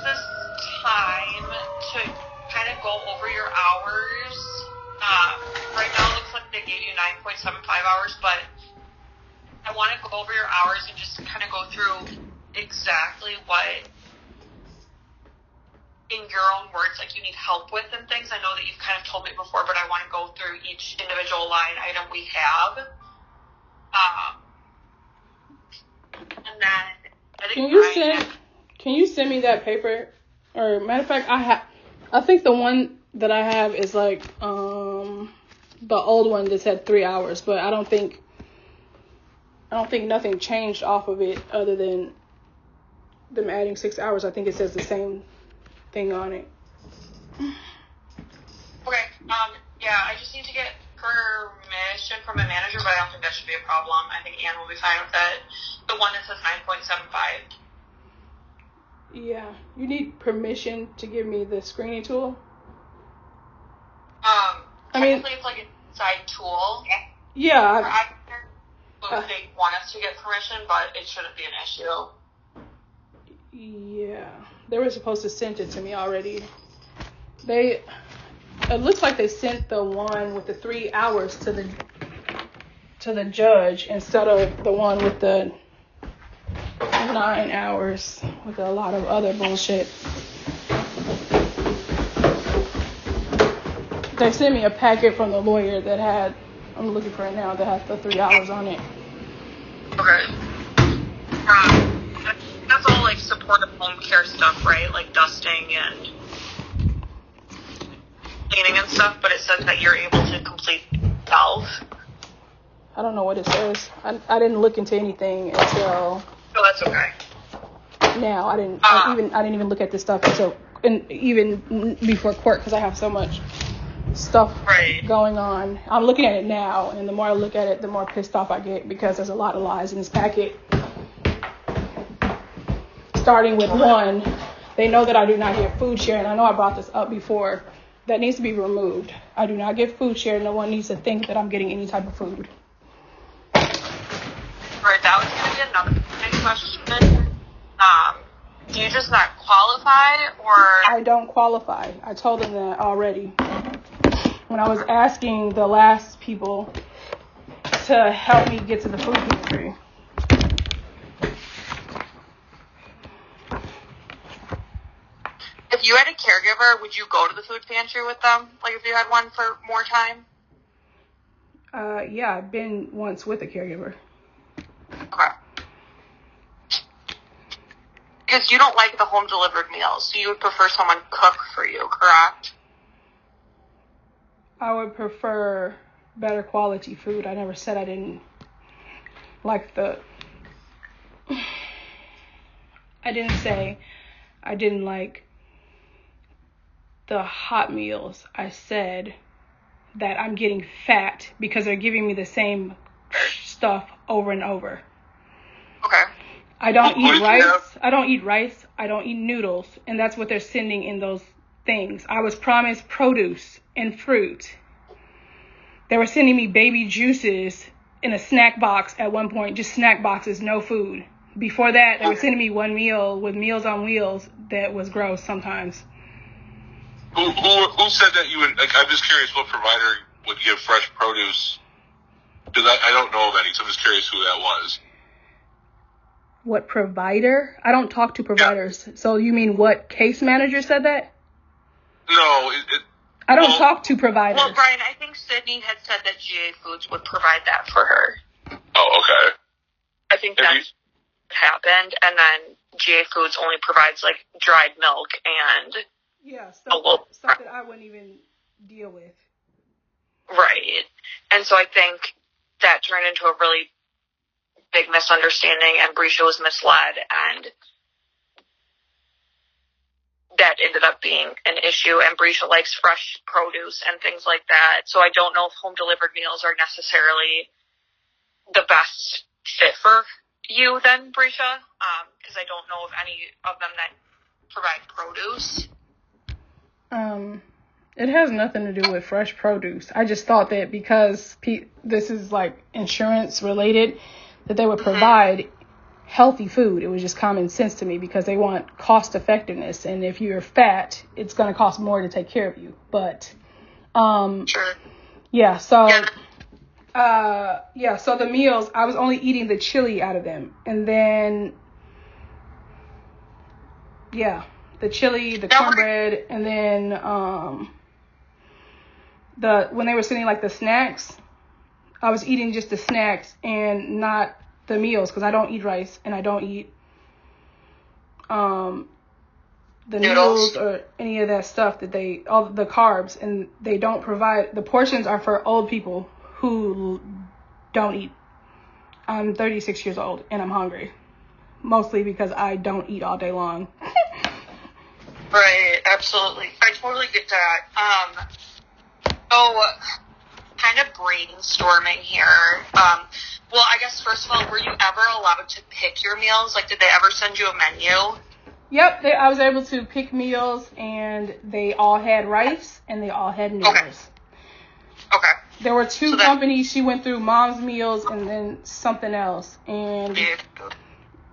this time to kind of go over your hours. Right now it looks like they gave you 9.75 hours, but I want to go over your hours and just kind of go through exactly what, in your own words, like you need help with and things. I know that you've kind of told me before, but I want to go through each individual line item we have. And then I think Can you send me that paper? Or matter of fact, I think the one that I have is like the old one that said 3 hours, but I don't think nothing changed off of it other than them adding 6 hours. I think it says the same thing on it. Okay. Yeah, I just need to get permission from my manager, but I don't think that should be a problem. I think Anne will be fine with it. The one that says 9.75. Yeah. You need permission to give me the screening tool? Technically it's like an inside tool. Yeah. They want us to get permission, but it shouldn't be an issue. Yeah. They were supposed to send it to me already. It looks like they sent the one with the 3 hours to the judge instead of the one with the 9 hours with a lot of other bullshit. They sent me a packet from the lawyer that had, I'm looking for it now, that has the 3 hours on it. Okay. That's all like supportive home care stuff, right? Like dusting and cleaning and stuff, but it says that you're able to complete yourself. I don't know what it says. I didn't look into anything until. Oh, that's okay. Now I didn't even look at this stuff even before court because I have so much stuff going on. I'm looking at it now, and the more I look at it, the more pissed off I get because there's a lot of lies in this packet. Starting with one, they know that I do not get food share, and I know I brought this up before. That needs to be removed. I do not get food share. No one needs to think that I'm getting any type of food. Right, that was going to be another big question. Do you just not qualify, or? I don't qualify. I told them that already. When I was asking the last people to help me get to the food pantry. If you had a caregiver, would you go to the food pantry with them? Like if you had one for more time? Yeah, I've been once with a caregiver. Okay. Because you don't like the home delivered meals, so you would prefer someone cook for you, correct? I would prefer better quality food. I never said I didn't like I didn't say I didn't like the hot meals. I said that I'm getting fat because they're giving me the same stuff over and over. Okay. I don't eat rice. I don't eat rice. I don't eat noodles. And that's what they're sending in those things. I was promised produce and fruit. They were sending me baby juices in a snack box at one point. Just snack boxes, no food. Before that, they were sending me one meal with Meals on Wheels that was gross sometimes. Who said that you would, like, I'm just curious what provider would give fresh produce? Because I don't know of any, so I'm just curious who that was. What provider? I don't talk to providers. Yeah. So you mean what case manager said that? No, I don't talk to providers. Well, Brian, I think Sydney had said that GA Foods would provide that for her. Oh, okay. I think that's what happened, and then GA Foods only provides, like, dried milk and... Yeah, stuff that I wouldn't even deal with. Right. And so I think that turned into a really big misunderstanding, and Brescia was misled, and that ended up being an issue, and Brescia likes fresh produce and things like that. So I don't know if home delivered meals are necessarily the best fit for you then, Brescia, because I don't know of any of them that provide produce. It has nothing to do with fresh produce. I just thought that because this is like insurance related, that they would provide healthy food. It was just common sense to me because they want cost effectiveness. And if you're fat, it's going to cost more to take care of you. But, Sure. yeah, so, so the meals, I was only eating the chili out of them. And then, the chili, the cornbread, and then, when they were sending like the snacks, I was eating just the snacks and not the meals because I don't eat rice and I don't eat the noodles or any of that stuff that all the carbs, and they don't provide. The portions are for old people who don't eat. I'm 36 years old and I'm hungry, mostly because I don't eat all day long. Right, absolutely. I totally get that. So, kind of brainstorming here. Well, I guess first of all, were you ever allowed to pick your meals? Like, did they ever send you a menu? Yep, I was able to pick meals, and they all had rice, and they all had noodles. Okay. There were two companies. She went through Mom's Meals and then something else, and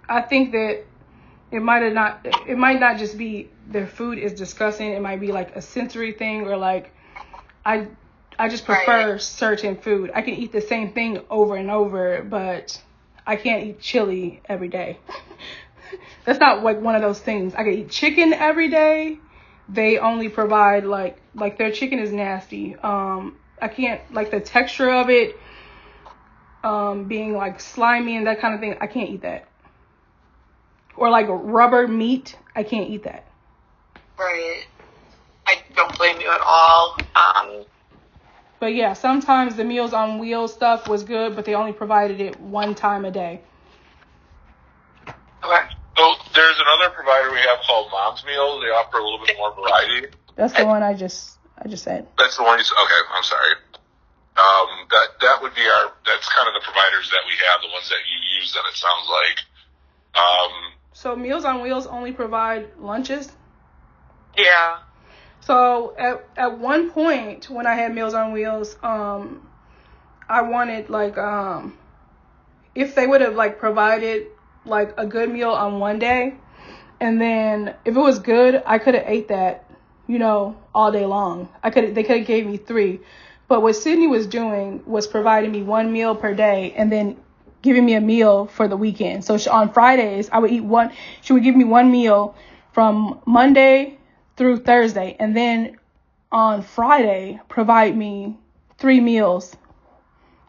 I think that it might not just be their food is disgusting. It might be like a sensory thing, or like I just prefer certain food. I can eat the same thing over and over, but I can't eat chili every day. That's not like one of those things. I can eat chicken every day. They only provide like their chicken is nasty. I can't, like the texture of it being like slimy and that kind of thing. I can't eat that. Or like rubber meat. I can't eat that. Right. I don't blame you at all. But yeah, sometimes the Meals on Wheels stuff was good, but they only provided it one time a day. Okay. So there's another provider we have called Mom's Meals. They offer a little bit more variety. That's the one I just said. That's the one you said. Okay, I'm sorry. That would be that's kind of the providers that we have, the ones that you use, then it sounds like. So Meals on Wheels only provide lunches? Yeah. So at one point when I had Meals on Wheels, I wanted like if they would have like provided like a good meal on one day, and then if it was good, I could have ate that, all day long. They could have gave me 3. But what Sydney was doing was providing me 1 meal per day and then giving me a meal for the weekend. So on Fridays, I would eat one. She would give me 1 meal from Monday through Thursday, and then on Friday provide me 3 meals,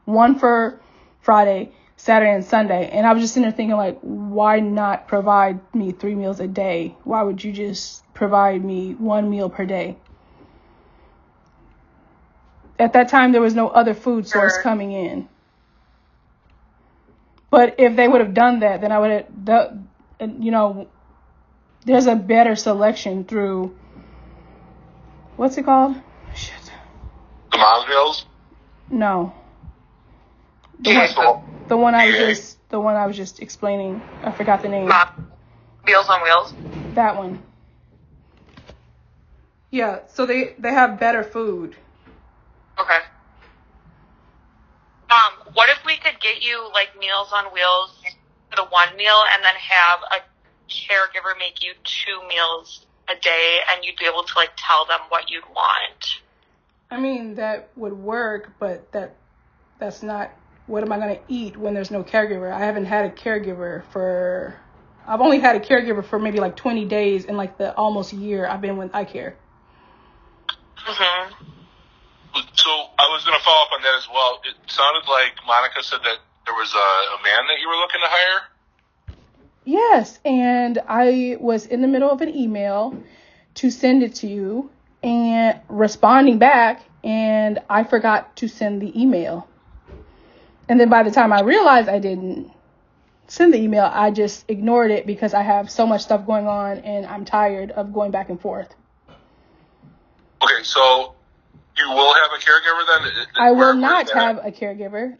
1 for Friday, Saturday, and Sunday. And I was just sitting there thinking, like, why not provide me 3 meals a day? Why would you just provide me 1 meal per day? At that time, there was no other food source coming in. But if they would have done that, then I would have, there's a better selection through, what's it called? Shit. The Mom's Meals? No. The one I was just explaining. I forgot the name. Meals on Wheels? That one. Yeah, so they have better food. Okay. What if we could get you like Meals on Wheels for the 1 meal and then have a caregiver make you 2 meals a day, and you'd be able to like tell them what you'd want? I mean, that would work, but that's not, what am I going to eat when there's no caregiver? I haven't had a caregiver I've only had a caregiver for maybe like 20 days in like the almost year I've been with iCare. Mm-hmm. So I was going to follow up on that as well. It sounded like Monica said that there was a man that you were looking to hire. Yes, and I was in the middle of an email to send it to you and responding back, and I forgot to send the email. And then by the time I realized I didn't send the email, I just ignored it because I have so much stuff going on and I'm tired of going back and forth. Okay, so you will have a caregiver then? I will not have a caregiver.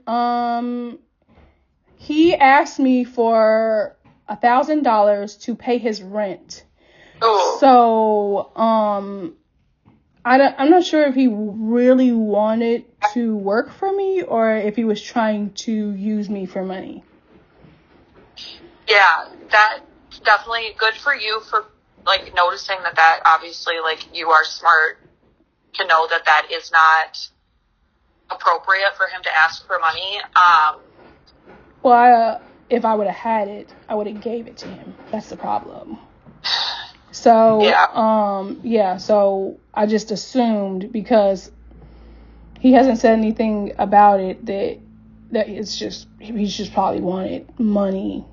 He asked me for $1,000 to pay his rent. Oh. So, I'm not sure if he really wanted to work for me or if he was trying to use me for money. Yeah, that definitely good for you for, like, noticing that obviously, like, you are smart to know that is not appropriate for him to ask for money. Well, if I would have had it, I would have gave it to him. That's the problem. So, so I just assumed, because he hasn't said anything about it, that he's just probably wanted money.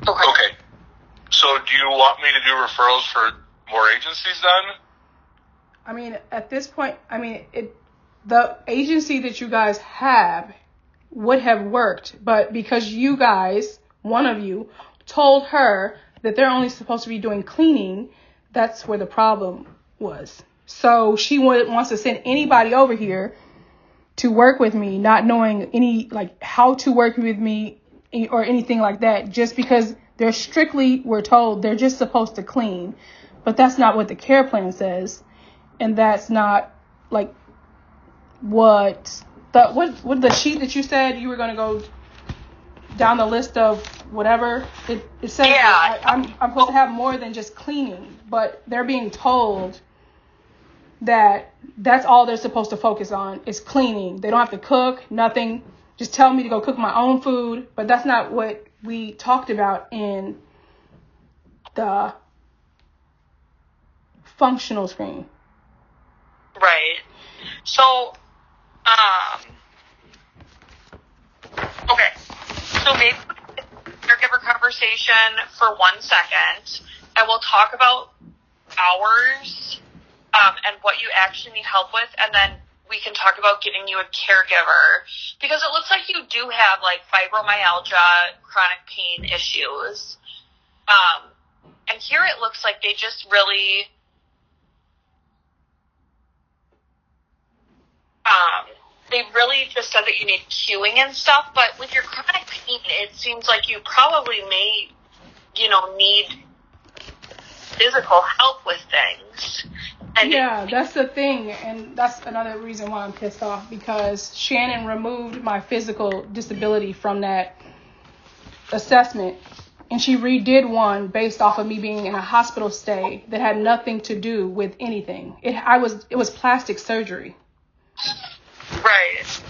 Okay. So do you want me to do referrals for more agencies then? I mean, at this point, the agency that you guys have would have worked, but because you guys, one of you, told her that they're only supposed to be doing cleaning, that's where the problem was. So she wants to send anybody over here to work with me, not knowing how to work with me or anything like that, just because we're told they're just supposed to clean. But that's not what the care plan says. And that's not like what the sheet that you said you were going to go down the list of whatever it says. Yeah. I'm supposed to have more than just cleaning, but they're being told that that's all they're supposed to focus on is cleaning. They don't have to cook, nothing. Just tell me to go cook my own food. But that's not what we talked about in the functional screen. Right. So, okay. So maybe caregiver conversation for 1 second, and we'll talk about hours, and what you actually need help with, and then we can talk about getting you a caregiver, because it looks like you do have, like, fibromyalgia, chronic pain issues. And here it looks like they just really, they really just said that you need cueing and stuff, but with your chronic pain, it seems like you probably may, need physical help with things. And yeah, that's the thing, and that's another reason why I'm pissed off, because Shannon removed my physical disability from that assessment, and she redid one based off of me being in a hospital stay that had nothing to do with anything. It was plastic surgery. Right.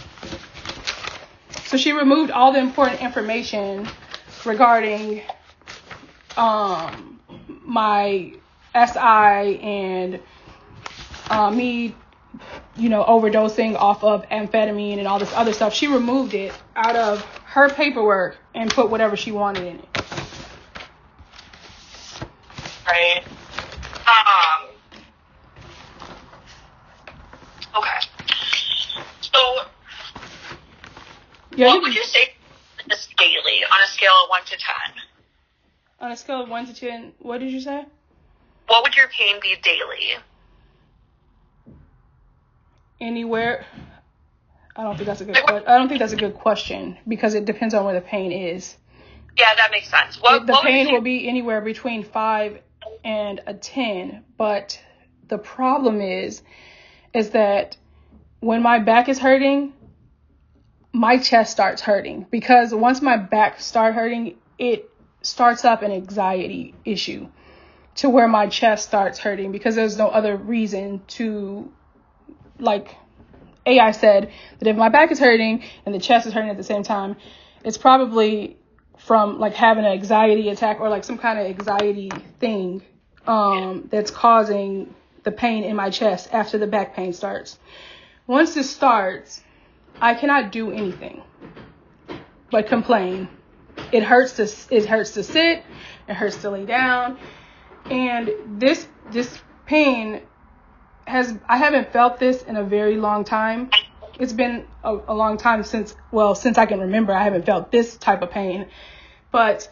So she removed all the important information regarding my SI and me, overdosing off of amphetamine and all this other stuff. She removed it out of her paperwork and put whatever she wanted in it. Right. Okay. So, what would you say is daily on a scale of 1 to 10? On a scale of 1 to 10, what did you say? What would your pain be daily? Anywhere. I don't think that's a good question, because it depends on where the pain is. Yeah, that makes sense. The pain will be anywhere between 5 and a 10, but the problem is that when my back is hurting, my chest starts hurting, because once my back starts hurting, it starts up an anxiety issue to where my chest starts hurting, because there's no other reason to, like AI said, that if my back is hurting and the chest is hurting at the same time, it's probably from like having an anxiety attack or like some kind of anxiety thing that's causing the pain in my chest after the back pain starts. Once this starts, I cannot do anything but complain. It hurts to sit, it hurts to lay down, and this pain I haven't felt this in a very long time. It's been a long time since I can remember. I haven't felt this type of pain, but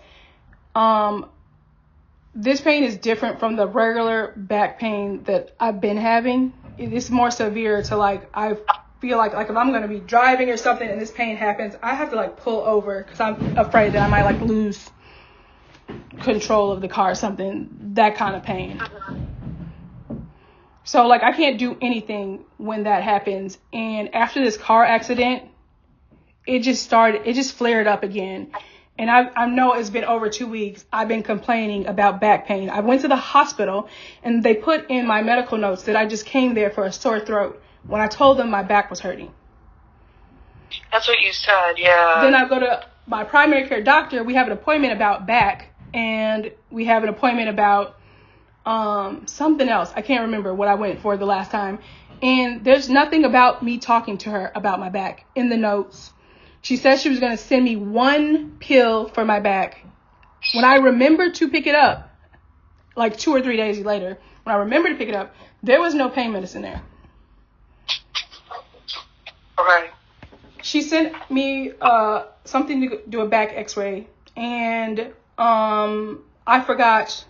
this pain is different from the regular back pain that I've been having. It's more severe to like, I feel like if I'm going to be driving or something and this pain happens, I have to like pull over because I'm afraid that I might like lose control of the car or something, that kind of pain. So like I can't do anything when that happens. And after this car accident, it just flared up again. And I know it's been over 2 weeks. I've been complaining about back pain. I went to the hospital and they put in my medical notes that I just came there for a sore throat when I told them my back was hurting. That's what you said, yeah. Then I go to my primary care doctor. We have an appointment about back, and we have an appointment about something else. I can't remember what I went for the last time. And there's nothing about me talking to her about my back in the notes. She said she was going to send me one pill for my back. When I remembered to pick it up, like 2 or 3 days later, when I remembered to pick it up, there was no pain medicine there. Okay. She sent me something to do a back x-ray, and I forgot,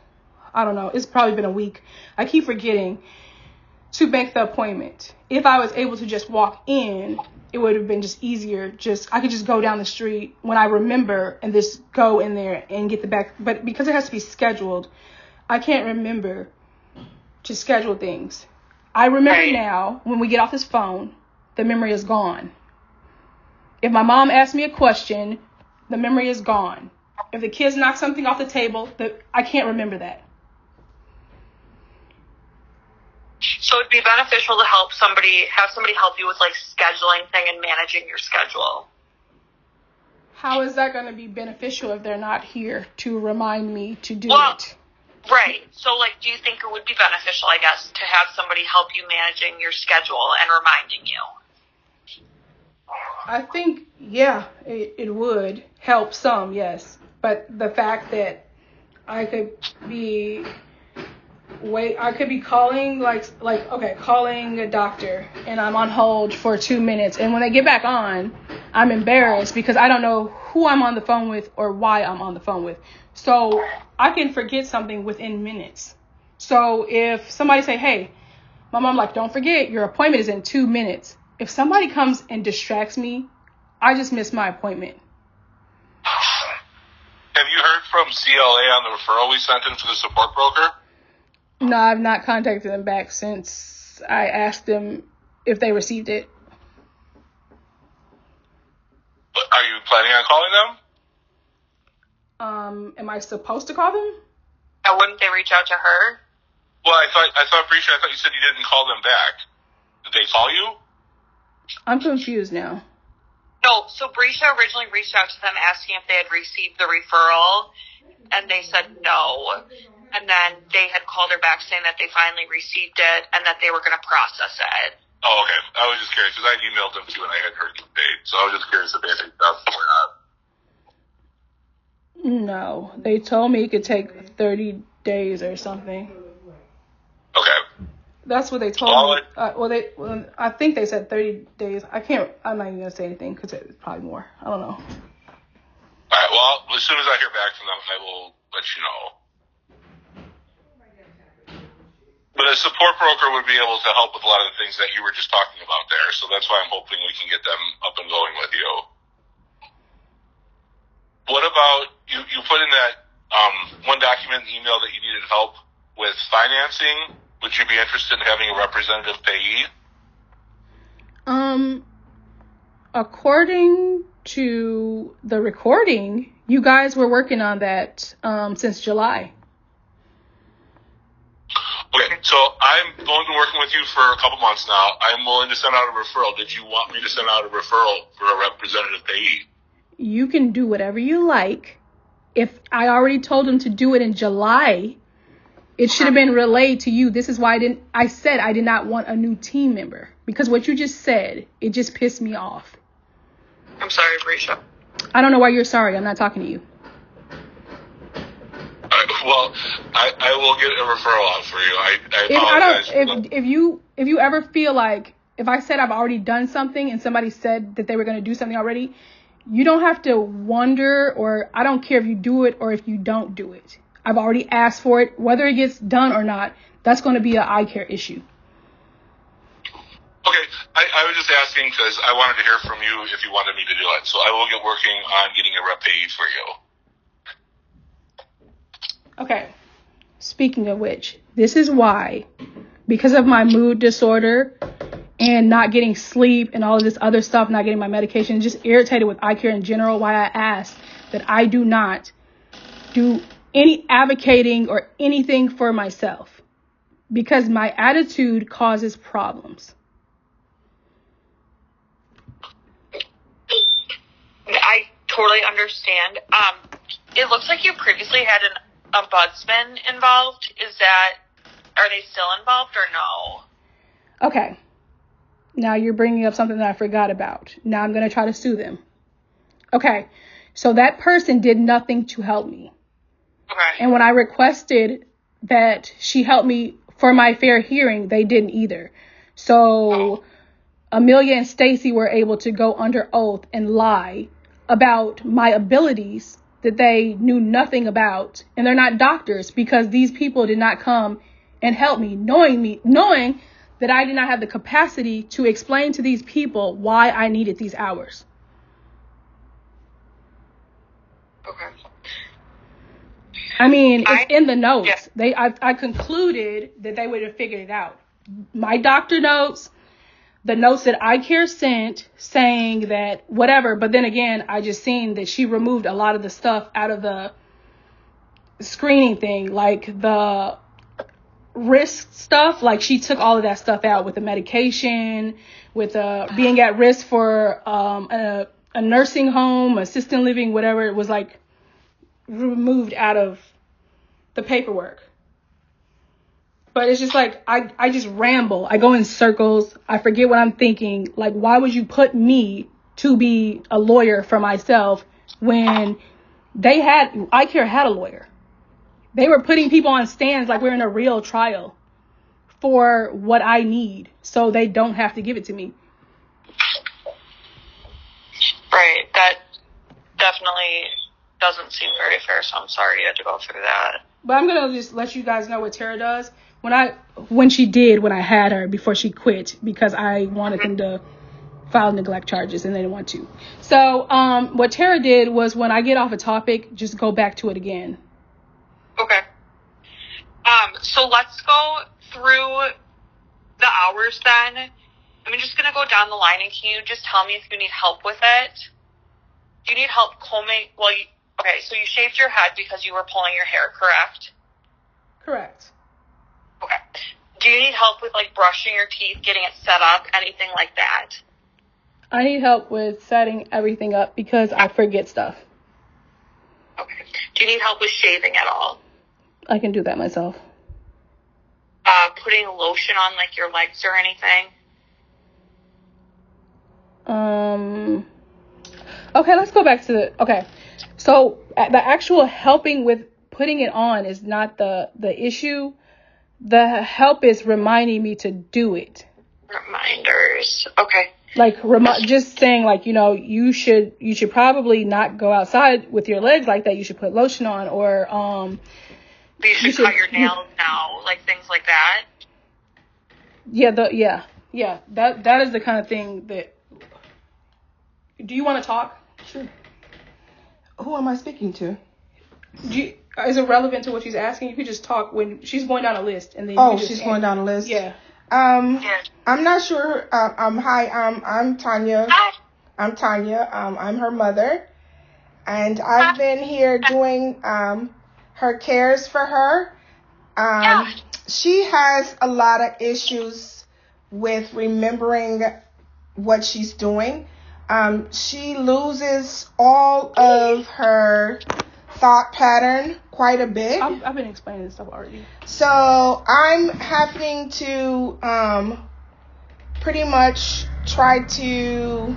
I don't know, it's probably been a week. I keep forgetting to make the appointment. If I was able to just walk in, it would have been just easier. I could just go down the street when I remember and just go in there and get the back. But because it has to be scheduled, I can't remember to schedule things. I remember now, when we get off this phone, the memory is gone. If my mom asks me a question, the memory is gone. If the kids knock something off the table, I can't remember that. So it'd be beneficial to have somebody help you with like scheduling thing and managing your schedule. How is that going to be beneficial if they're not here to remind me to do it? Right. So like, do you think it would be beneficial, I guess, to have somebody help you managing your schedule and reminding you? I think, yeah, it would help some, yes. But the fact that I could be calling calling a doctor, and I'm on hold for 2 minutes, and when they get back on, I'm embarrassed because I don't know who I'm on the phone with or why I'm on the phone with. So I can forget something within minutes. So if somebody say, hey, my mom like, don't forget your appointment is in 2 minutes. If somebody comes and distracts me, I just miss my appointment. Have you heard from CLA on the referral we sent in for the support broker? No, I've not contacted them back since I asked them if they received it. Are you planning on calling them? Am I supposed to call them? And wouldn't they reach out to her? Well, I thought you said you didn't call them back. Did they call you? I'm confused now. No, so Brescia originally reached out to them asking if they had received the referral, and they said no. And then they had called her back saying that they finally received it and that they were going to process it. Oh, okay. I was just curious because I emailed them too and I had heard the date. So I was just curious if they had stuff or not. No, they told me it could take 30 days or something. Okay. That's what they told me. I think they said 30 days. I'm not even going to say anything because it's probably more. I don't know. All right. Well, as soon as I hear back from them, I will let you know. But a support broker would be able to help with a lot of the things that you were just talking about there. So that's why I'm hoping we can get them up and going with you. What about, you put in that one document in the email that you needed help with financing. Would you be interested in having a representative payee? According to the recording, you guys were working on that since July. Okay, so I'm going to be working with you for a couple months now. I'm willing to send out a referral. Did you want me to send out a referral for a representative payee? You can do whatever you like. If I already told him to do it in July, it should have been relayed to you. This is why I said I did not want a new team member. Because what you just said, it just pissed me off. I'm sorry, Brescia. I don't know why you're sorry. I'm not talking to you. Well, I will get a referral out for you. I apologize. If you ever feel like, if I said I've already done something and somebody said that they were going to do something already, you don't have to wonder, or I don't care if you do it or if you don't do it. I've already asked for it. Whether it gets done or not, that's going to be an eye care issue. Okay, I was just asking because I wanted to hear from you if you wanted me to do it. So I will get working on getting a rep payee for you. Okay, speaking of which, this is why, because of my mood disorder and not getting sleep and all of this other stuff, not getting my medication, just irritated with eye care in general, why I asked that I do not do any advocating or anything for myself, because my attitude causes problems. I totally understand. It looks like you previously had a ombudsman involved. Are they still involved or no? Okay. Now you're bringing up something that I forgot about. Now I'm going to try to sue them. Okay. So that person did nothing to help me. Okay. And when I requested that she help me for my fair hearing, they didn't either. So Amelia and Stacy were able to go under oath and lie about my abilities that they knew nothing about. And they're not doctors, because these people did not come and help me, knowing that I did not have the capacity to explain to these people why I needed these hours. Okay. I mean, it's in the notes. Yeah. I concluded that they would have figured it out. My doctor notes, the notes that eye care sent saying that whatever. But then again, I just seen that she removed a lot of the stuff out of the screening thing, like the risk stuff. Like she took all of that stuff out with the medication, with being at risk for a nursing home, assisted living, whatever. It was like removed out of the paperwork. But it's just like, I just ramble. I go in circles. I forget what I'm thinking. Like, why would you put me to be a lawyer for myself when eye care had a lawyer? They were putting people on stands like we're in a real trial for what I need, so they don't have to give it to me. Right. That definitely doesn't seem very fair, so I'm sorry you had to go through that. But I'm going to just let you guys know what Tara does. When I had her before she quit, because I wanted them to file neglect charges and they didn't want to. So what Tara did was, when I get off a topic, just go back to it again. Okay. So let's go through the hours then. I'm just going to go down the line, and can you just tell me if you need help with it? Do you need help combing? Okay, so you shaved your head because you were pulling your hair, correct? Correct. Okay. Do you need help with, like, brushing your teeth, getting it set up, anything like that? I need help with setting everything up because I forget stuff. Okay. Do you need help with shaving at all? I can do that myself. Putting lotion on, like, your legs or anything? Okay, let's go back to okay. So the actual helping with putting it on is not the issue. The help is reminding me to do it. Reminders. Okay. Like just saying, like, you should probably not go outside with your legs like that. You should put lotion on, or you should cut your nails now, like things like that. Yeah, that is the kind of thing that. Do you want to talk? Sure. Who am I speaking to? Is it relevant to what she's asking? You could just talk when she's going down a list, and then she's going down a list. Yeah. I'm not sure. Hi. I'm Tanya. Hi. I'm Tanya. I'm her mother, and I've been here doing her cares for her. She has a lot of issues with remembering what she's doing. She loses all of her thought pattern quite a bit. I've been explaining this stuff already. So I'm having to pretty much try to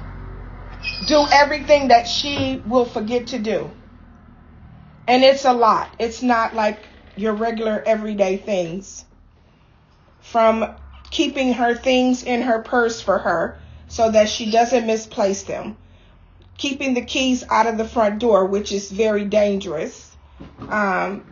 do everything that she will forget to do. And it's a lot. It's not like your regular everyday things. From keeping her things in her purse for her so that she doesn't misplace them. Keeping the keys out of the front door, which is very dangerous.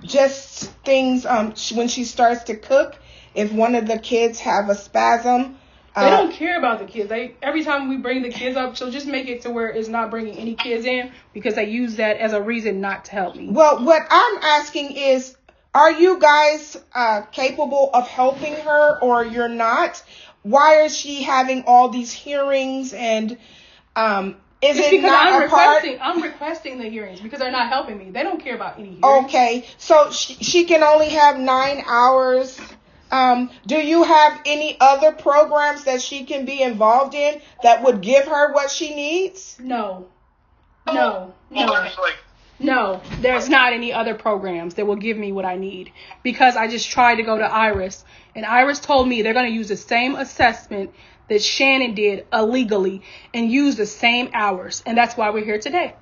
Just things when she starts to cook, if one of the kids have a spasm. They don't care about the kids. Every time we bring the kids up, she'll just make it to where it's not bringing any kids in, because they use that as a reason not to help me. Well, what I'm asking is, are you guys capable of helping her, or you're not? why is she having all these hearings and is it's it because not I'm requesting the hearings because they're not helping me. They don't care about any hearings. Okay, so she can only have 9 hours. Do you have any other programs that she can be involved in that would give her what she needs? No. Well, No, there's not any other programs that will give me what I need because I just tried to go to Iris, and Iris told me they're going to use the same assessment that Shannon did illegally and use the same hours, and that's why we're here today.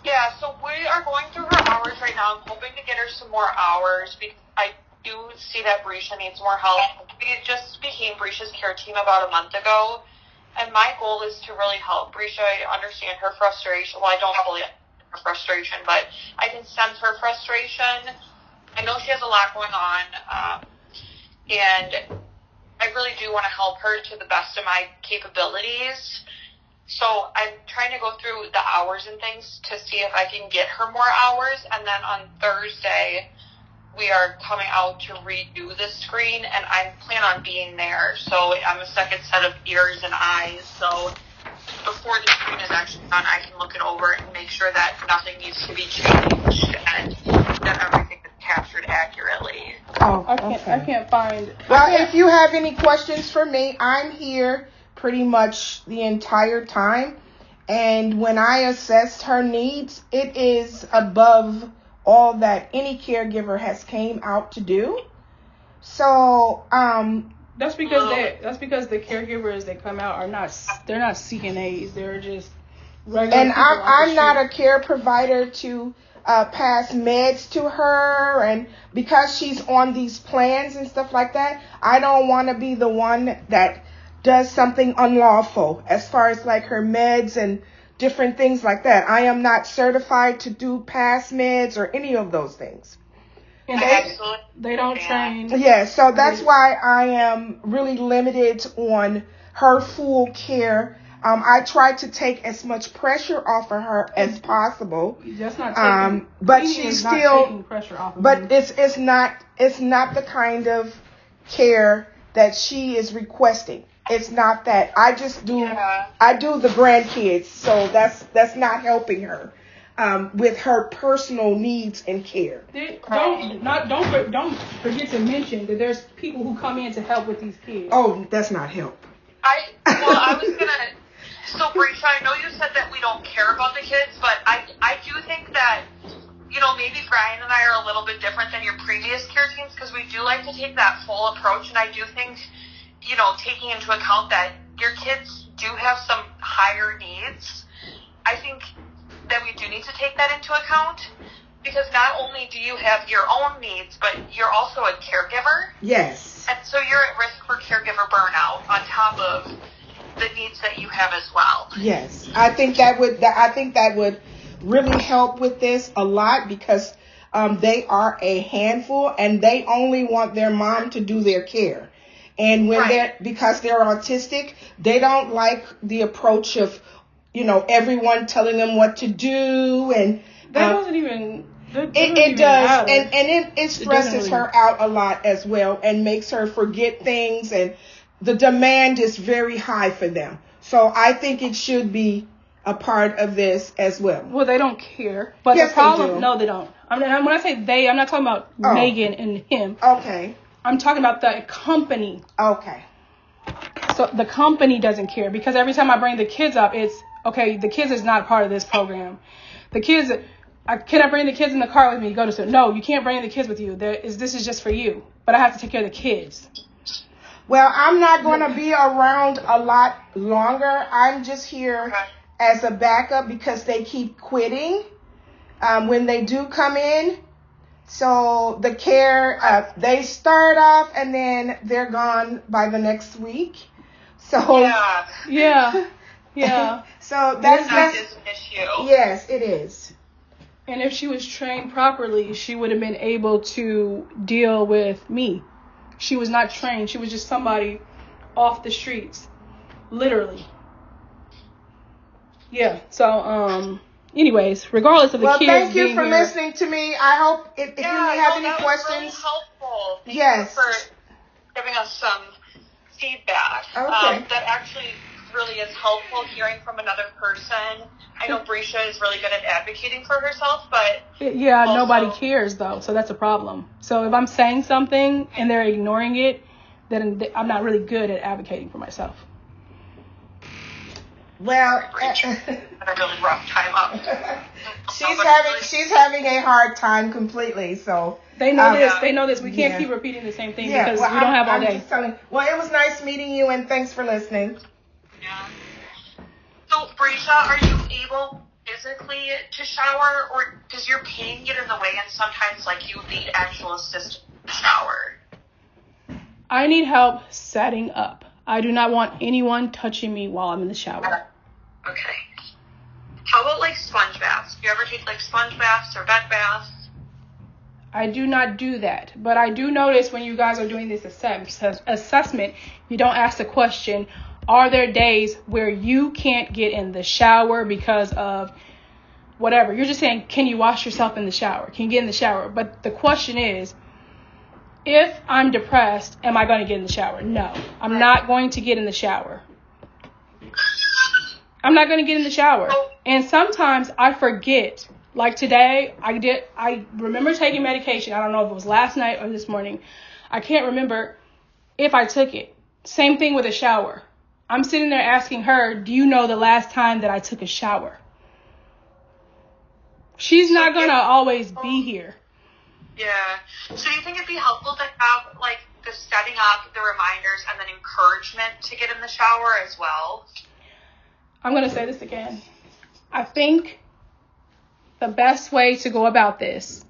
Yeah, so we are going through her hours right now. I'm hoping to get her some more hours because I do see that Brescia needs more help. We just became Brescia's care team about a month ago, and my goal is to really help Brescia. I understand her frustration. Well, I don't fully understand her frustration, but I can sense her frustration. I know she has a lot going on, and I really do want to help her to the best of my capabilities. So I'm trying to go through the hours and things to see if I can get her more hours. And then on Thursday, we are coming out to redo the screen, and I plan on being there. So I'm a second set of ears and eyes. So before the screen is actually done, I can look it over and make sure that nothing needs to be changed and that everything is captured accurately. Oh, I can't find. Well, if you have any questions for me, I'm here pretty much the entire time. And when I assessed her needs, it is above all that any caregiver has came out to do. So, that's because the caregivers that come out they're not CNAs. They're just regular. And I'm not a care provider to pass meds to her, and because she's on these plans and stuff like that, I don't want to be the one that does something unlawful as far as like her meds and different things like that. I am not certified to do pass meds or any of those things. And they don't train. Yeah, so that's why I am really limited on her full care. I try to take as much pressure off of her as possible. Just not taking, but she's still taking pressure off of but me. it's not the kind of care that she is requesting. It's not that. I just do I do the grandkids, so that's not helping her with her personal needs and care. Don't forget to mention that there's people who come in to help with these kids. Oh, that's not help. So Brescia, I know you said that we don't care about the kids, but I do think that, maybe Brian and I are a little bit different than your previous care teams because we do like to take that full approach, and I do think, taking into account that your kids do have some higher needs, I think that we do need to take that into account because not only do you have your own needs, but you're also a caregiver. Yes. And so you're at risk for caregiver burnout on top of the needs that you have as well. Yes, I think that would really help with this a lot because they are a handful and they only want their mom to do their care. And when because they're autistic, they don't like the approach of, everyone telling them what to do, and that doesn't even. It does, and it stresses her out a lot as well, and makes her forget things, and the demand is very high for them. So I think it should be a part of this as well. Well, they don't care, but yes, the problem, they do. No, they don't. When I say they, I'm not talking about Megan and him. Okay. I'm talking about the company. Okay. So the company doesn't care because every time I bring the kids up, it's okay. The kids is not part of this program. The kids. Can I bring the kids in the car with me to go to school? No, you can't bring the kids with you. This is just for you. But I have to take care of the kids. Well, I'm not going to be around a lot longer. I'm just here as a backup because they keep quitting when they do come in. So the care, they start off and then they're gone by the next week. So yeah. So that's an issue. Yes, it is. And if she was trained properly, she would have been able to deal with me. She was not trained. She was just somebody off the streets. Literally. Yeah. So, anyways, regardless of the kids. Well, thank you for here, listening to me. I hope if you have any questions. Really helpful. Yes. Thank you for giving us feedback. Okay. That actually really is helpful, hearing from another person. I know Brescia is really good at advocating for herself, but yeah, nobody cares though, so that's a problem. So if I'm saying something and they're ignoring it, then I'm not really good at advocating for myself. Well, had a really rough time up. she's having a hard time completely. So they know this. They know this. We can't keep repeating the same thing because we don't have all day. Well, it was nice meeting you, and thanks for listening. Yeah. So, Brescia, are you able physically to shower, or does your pain get in the way and sometimes, like, you need actual assistance to shower? I need help setting up. I do not want anyone touching me while I'm in the shower. Okay. How about, like, sponge baths? Do you ever take, like, sponge baths or bed baths? I do not do that. But I do notice when you guys are doing this assessment, you don't ask the question, are there days where you can't get in the shower because of whatever? You're just saying, can you wash yourself in the shower? Can you get in the shower? But the question is, if I'm depressed, am I going to get in the shower? No, I'm not going to get in the shower. I'm not going to get in the shower. And sometimes I forget. Like today, I remember taking medication. I don't know if it was last night or this morning. I can't remember if I took it. Same thing with a shower. I'm sitting there asking her, do you know the last time that I took a shower? She's not going to always be here. Yeah. So do you think it'd be helpful to have, like, the setting up, the reminders, and then encouragement to get in the shower as well? I'm going to say this again. I think the best way to go about this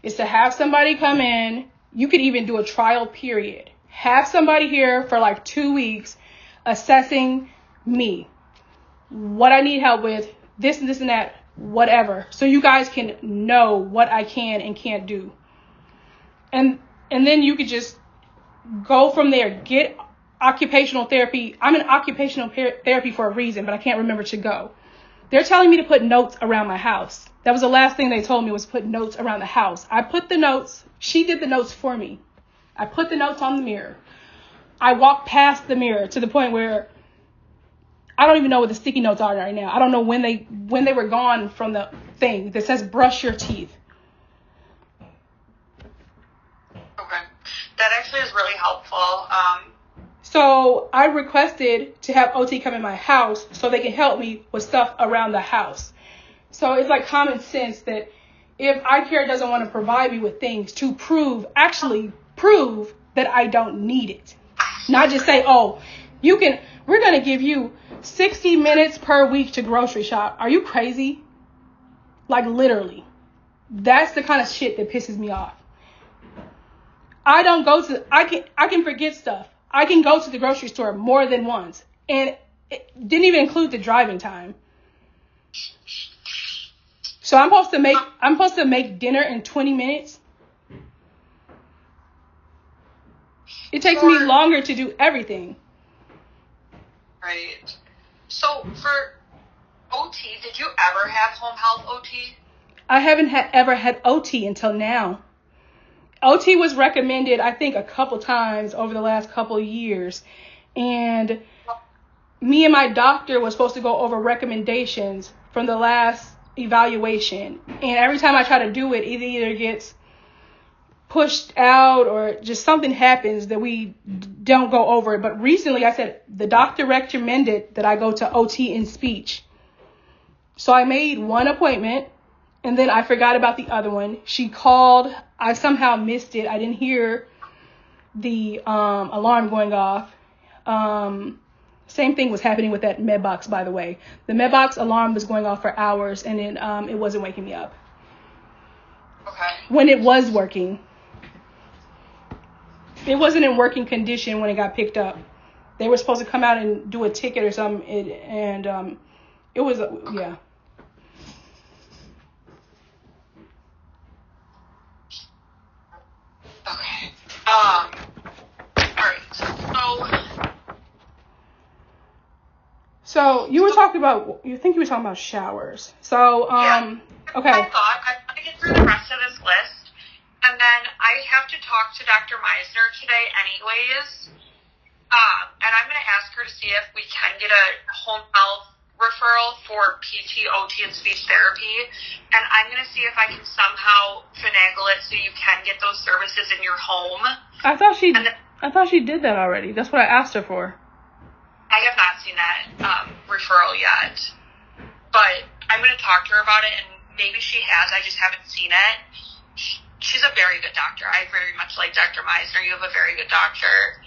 is to have somebody come in. You could even do a trial period. Have somebody here for like 2 weeks assessing me, what I need help with, this and this and that, whatever. So you guys can know what I can and can't do. And then you could just go from there. Get occupational therapy. I'm in occupational therapy for a reason, but I can't remember to go. They're telling me to put notes around my house. That was the last thing they told me, was put notes around the house. I put the notes. She did the notes for me. I put the notes on the mirror. I walked past the mirror to the point where I don't even know what the sticky notes are right now. I don't know when they were gone from the thing that says brush your teeth. Okay. That actually is really helpful. So I requested to have OT come in my house so they can help me with stuff around the house. So it's like common sense that if iCare doesn't want to provide me with things to actually prove that I don't need it. Not just say, oh, we're going to give you 60 minutes per week to grocery shop. Are you crazy? Like literally. That's the kind of shit that pisses me off. I can forget stuff. I can go to the grocery store more than once. And it didn't even include the driving time. So I'm supposed to make dinner in 20 minutes. It takes me longer to do everything. Right. So for OT, did you ever have home health OT? I haven't ever had OT until now. OT was recommended, I think, a couple times over the last couple of years. And me and my doctor was supposed to go over recommendations from the last evaluation. And every time I try to do it, it either gets pushed out or just something happens that we don't go over it. But recently I said the doctor recommended that I go to OT in speech. So I made one appointment and then I forgot about the other one. She called. I somehow missed it. I didn't hear the alarm going off. Same thing was happening with that MedBox, by the way. The MedBox alarm was going off for hours and then it wasn't waking me up. Okay. When it was working. It wasn't in working condition when it got picked up. They were supposed to come out and do a ticket or something, and it was, yeah. Okay. All right. So you were talking about, you were talking about showers. So, yeah. Okay. I thought I'm going to get through the rest of this list, and then I have to talk to Dr. Meisner today anyways. And I'm going to ask her to see if we can get a home health referral for PT, OT, and speech therapy. And I'm going to see if I can somehow finagle it so you can get those services in your home. I thought she did that already. That's what I asked her for. I have not seen that referral yet. But I'm going to talk to her about it, and maybe she has. I just haven't seen it. She's a very good doctor. I very much like Dr. Meisner. You have a very good doctor.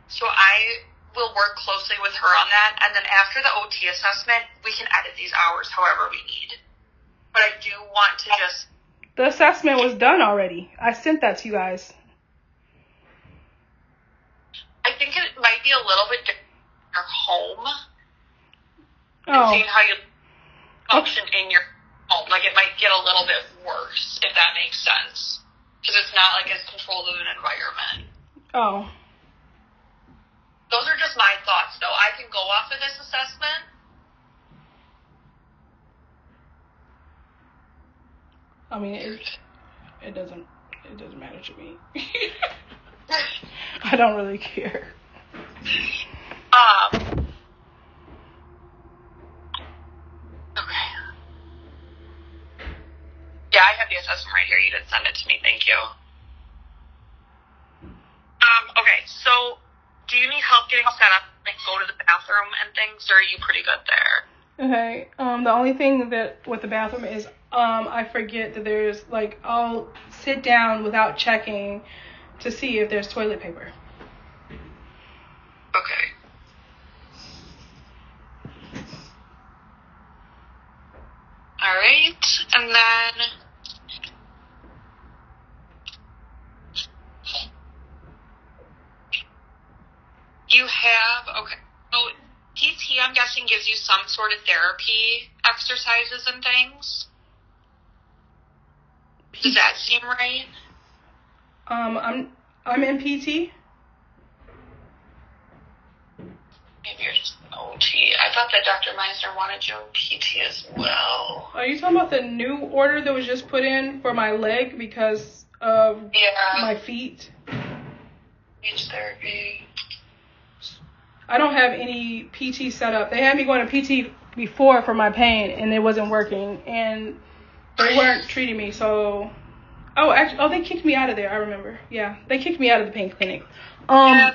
So I will work closely with her on that. And then after the OT assessment, we can edit these hours however we need. But I do want to just... The assessment was done already. I sent that to you guys. I think it might be a little bit different in your home. Oh. Seeing how you function in your home. Like, it might get a little bit worse, if that makes sense. Because it's not, like, as controlled of an environment. Oh. Those are just my thoughts, though. I can go off of this assessment. I mean, it doesn't matter to me. I don't really care. Okay. Yeah, I have the assessment right here. You did send it to me. Thank you. Okay, so do you need help getting set up, like go to the bathroom and things, or are you pretty good there? Okay. The only thing that with the bathroom is I forget that there's, like, I'll sit down without checking to see if there's toilet paper. Okay. All right, and then you have, okay, so PT, I'm guessing, gives you some sort of therapy exercises and things. Does that seem right? I'm in PT. Maybe you're just an OT. I thought that Dr. Meisner wanted you in PT as well. Are you talking about the new order that was just put in for my leg because of my feet? Speech therapy. I don't have any PT set up. They had me going to PT before for my pain, and it wasn't working, and they weren't treating me. So, they kicked me out of there. I remember. Yeah, they kicked me out of the pain clinic. Yeah,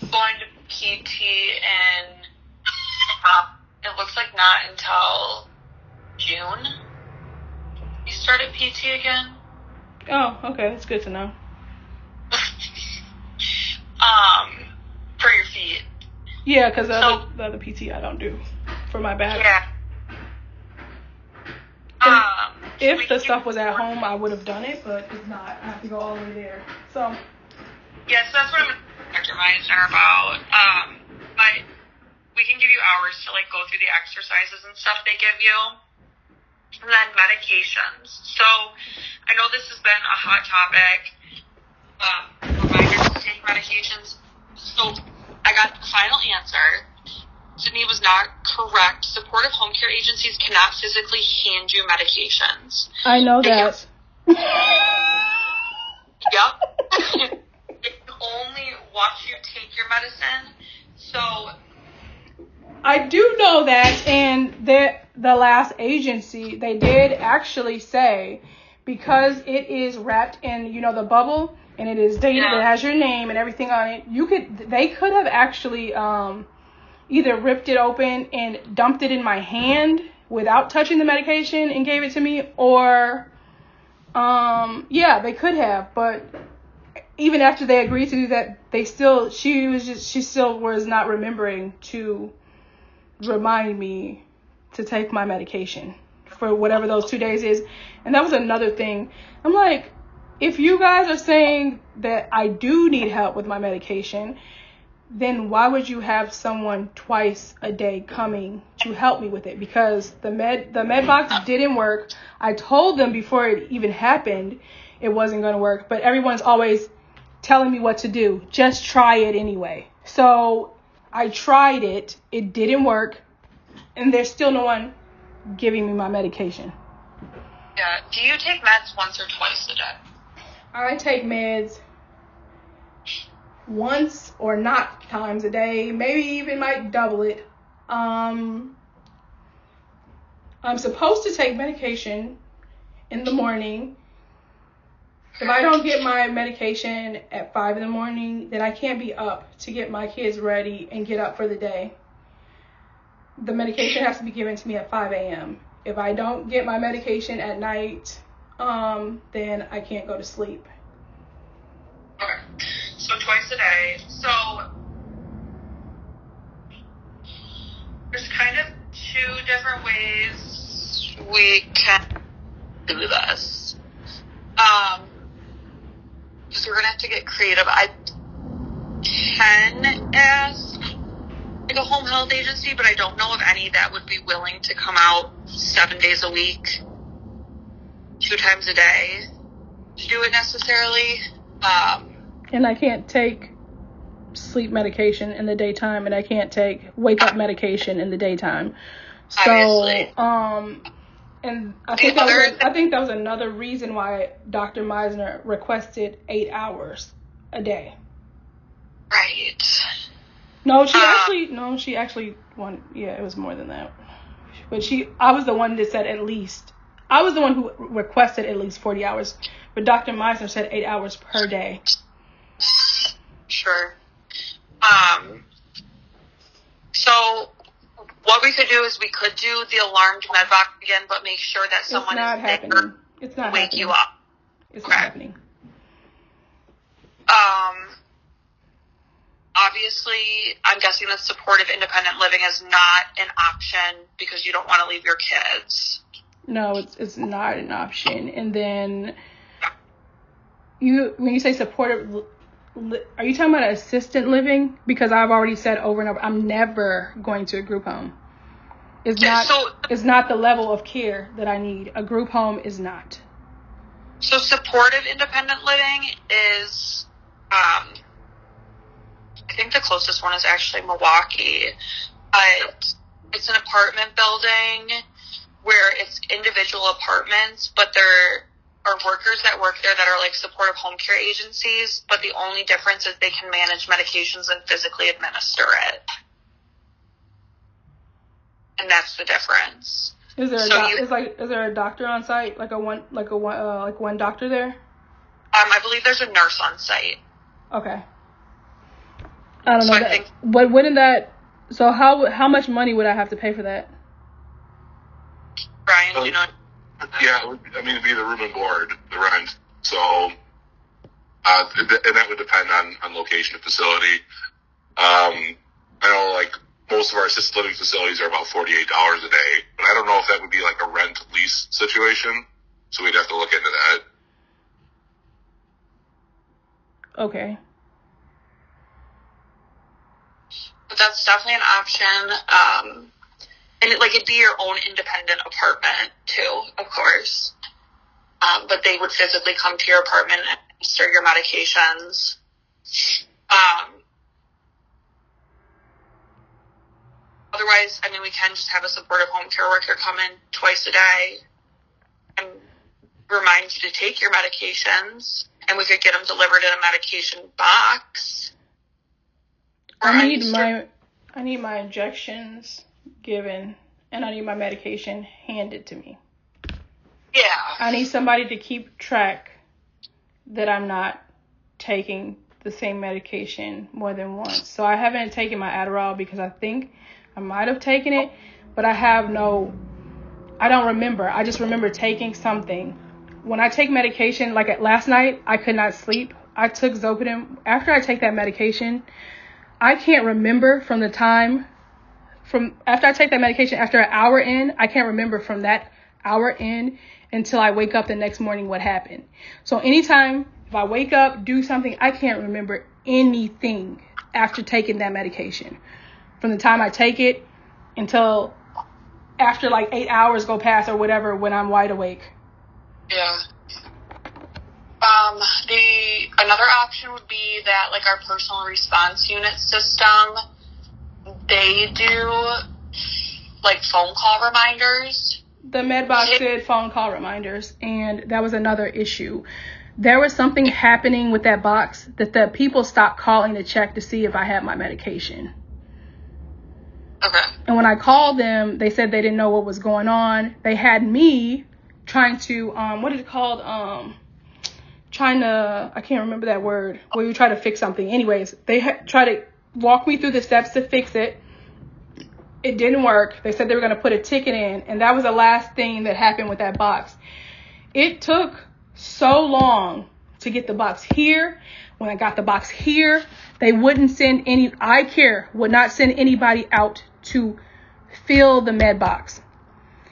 going to PT, and it looks like not until June. You started PT again. Oh, okay, that's good to know. For your feet. Yeah, because the other PT I don't do for my back. Yeah. If the stuff was at home, I would have done it, but it's not. I have to go all the way there. So. Yes, that's what I'm going to talk to Dr. Meisner about. But we can give you hours to, like, go through the exercises and stuff they give you. And then medications. So I know this has been a hot topic. Reminders to take medications. So I got the final answer. Sydney was not correct. Supportive home care agencies cannot physically hand you medications. I know that. Yep. They can only watch you take your medicine. So I do know that, and the last agency, they did actually say, because it is wrapped in, the bubble, and it is dated, it has your name and everything on it, they could have actually either ripped it open and dumped it in my hand without touching the medication and gave it to me, or they could have, but even after they agreed to do that, she still was not remembering to remind me to take my medication for whatever those 2 days is. And that was another thing. I'm like, if you guys are saying that I do need help with my medication, then why would you have someone twice a day coming to help me with it? Because the med box didn't work. I told them before it even happened it wasn't going to work, but everyone's always telling me what to do. Just try it anyway. So I tried it. It didn't work. And there's still no one giving me my medication. Yeah. Do you take meds once or twice a day? I take meds once or not times a day, maybe even might double it. I'm supposed to take medication in the morning. If I don't get my medication at 5 in the morning, then I can't be up to get my kids ready and get up for the day. The medication has to be given to me at 5 a.m. If I don't get my medication at night, then I can't go to sleep. Okay. So twice a day. So there's kind of two different ways we can do this. So we're gonna have to get creative. I can ask like a home health agency, but I don't know of any that would be willing to come out 7 days a week, 2 times a day to do it necessarily. And I can't take sleep medication in the daytime, and I can't take wake up medication in the daytime. So, obviously. And I think that was another reason why Dr. Meisner requested 8 hours a day. Right. No, she actually wanted, it was more than that. But I was the one that said at least. I was the one who requested at least 40 hours. But Dr. Meisner said 8 hours per day. Sure. So what we could do is we could do the alarmed medbox again, but make sure that someone is there It's not to wake you up. It's not happening. Obviously, I'm guessing that supportive independent living is not an option because you don't want to leave your kids. No, it's not an option. And then when you say supportive, are you talking about assisted living? Because I've already said over and over, I'm never going to a group home. It's not the level of care that I need. A group home is not. So supportive independent living is, I think the closest one is actually Milwaukee. But it's an apartment building where it's individual apartments, but there are workers that work there that are like supportive home care agencies, but the only difference is they can manage medications and physically administer it. And that's the difference. Is there a doctor on site, like one doctor there? I believe there's a nurse on site. Okay. I don't know. Wouldn't that? So how much money would I have to pay for that? Brian, do you know? Yeah, I mean, it'd be the room and board, the rent. So, and that would depend on location of facility. I know, like, most of our assisted living facilities are about $48 a day, but I don't know if that would be like a rent lease situation. So we'd have to look into that. Okay. But that's definitely an option. And it'd be your own independent apartment too, of course. But they would physically come to your apartment and administer your medications. Otherwise, I mean, we can just have a supportive home care worker come in twice a day and remind you to take your medications, and we could get them delivered in a medication box. I need my injections given, and I need my medication handed to me. Yeah. I need somebody to keep track that I'm not taking the same medication more than once. So I haven't taken my Adderall because I think I might have taken it, but I don't remember. I just remember taking something. When I take medication, like last night, I could not sleep. I took Zolpidem. After I take that medication, I can't remember after I take that medication, after an hour in, I can't remember from that hour in until I wake up the next morning what happened. So anytime, if I wake up, do something, I can't remember anything after taking that medication. From the time I take it until after like 8 hours go past or whatever when I'm wide awake. Yeah. Another option would be that like our personal response unit system, they do like phone call reminders. The MedBox did phone call reminders, and that was another issue. there was something happening with that box that the people stopped calling to check to see if I had my medication. Okay. And when I called them, they said they didn't know what was going on. They had me trying to, what is it called? I can't remember that word, where you try to fix something. Anyways, they tried to walk me through the steps to fix it. It didn't work. They said they were going to put a ticket in, and that was the last thing that happened with that box. It took so long to get the box here. When I got the box here, they wouldn't send eye care would not send anybody out to fill the med box.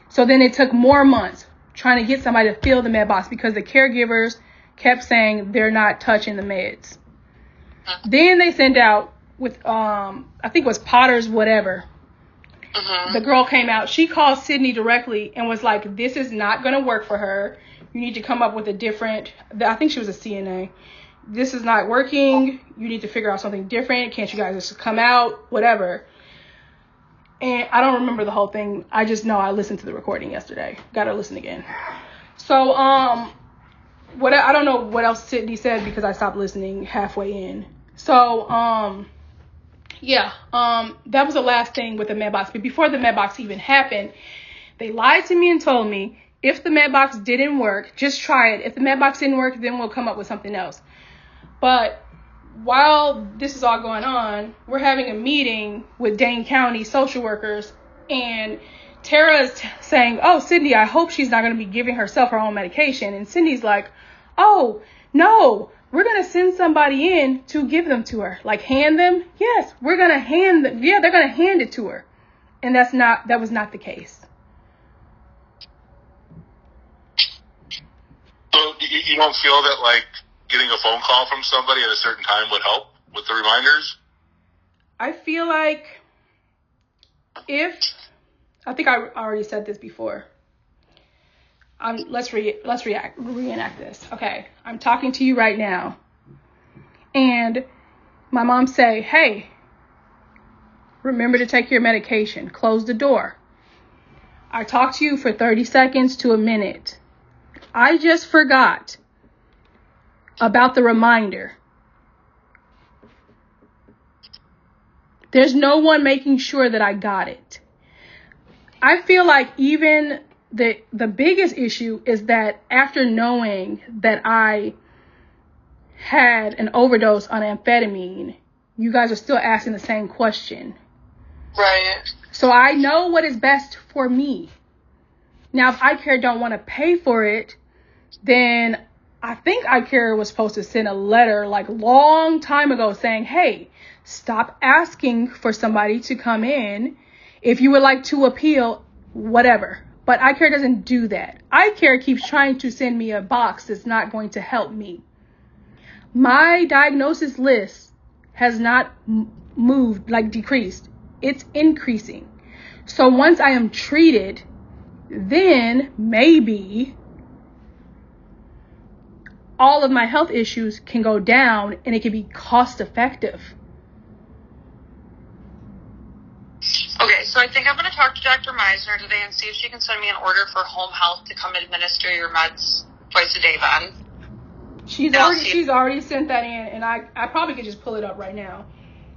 So then it took more months trying to get somebody to fill the med box because the caregivers kept saying they're not touching the meds. Then they sent out with, I think it was Potter's whatever. The girl came out. She called Sydney directly and was like, this is not going to work for her. You need to come up with a different, I think she was a CNA. This is not working. You need to figure out something different. Can't you guys just come out? Whatever. And I don't remember the whole thing. I just know I listened to the recording yesterday. Got to listen again. So, I don't know what else Sydney said because I stopped listening halfway in. So, that was the last thing with the med box. But before the med box even happened, they lied to me and told me if the med box didn't work, just try it. If the med box didn't work, then we'll come up with something else. But while this is all going on, we're having a meeting with Dane County social workers, and Tara is saying, oh, Cindy, I hope she's not going to be giving herself her own medication. And Cindy's like, oh, no, we're going to send somebody in to give them to her. Like, hand them? Yes, we're going to hand them. Yeah, they're going to hand it to her. And that was not the case. So you don't feel that, like, getting a phone call from somebody at a certain time would help with the reminders? I feel like I think I already said this before. Let's reenact this. Okay, I'm talking to you right now, and my mom say, hey, remember to take your medication. Close the door. I talk to you for 30 seconds to a minute. I just forgot about the reminder. There's no one making sure that I got it. I feel like even the biggest issue is that after knowing that I had an overdose on amphetamine, you guys are still asking the same question. Right. So I know what is best for me. Now, if iCare don't want to pay for it, then I think iCare was supposed to send a letter like long time ago saying, hey, stop asking for somebody to come in. If you would like to appeal, whatever. But iCare doesn't do that. iCare keeps trying to send me a box that's not going to help me. My diagnosis list has not moved, like decreased. It's increasing. So once I am treated, then maybe all of my health issues can go down and it can be cost effective. Okay, so I think I'm going to talk to Dr. Meisner today and see if she can send me an order for home health to come administer your meds twice a day then. She's already sent that in, and I probably could just pull it up right now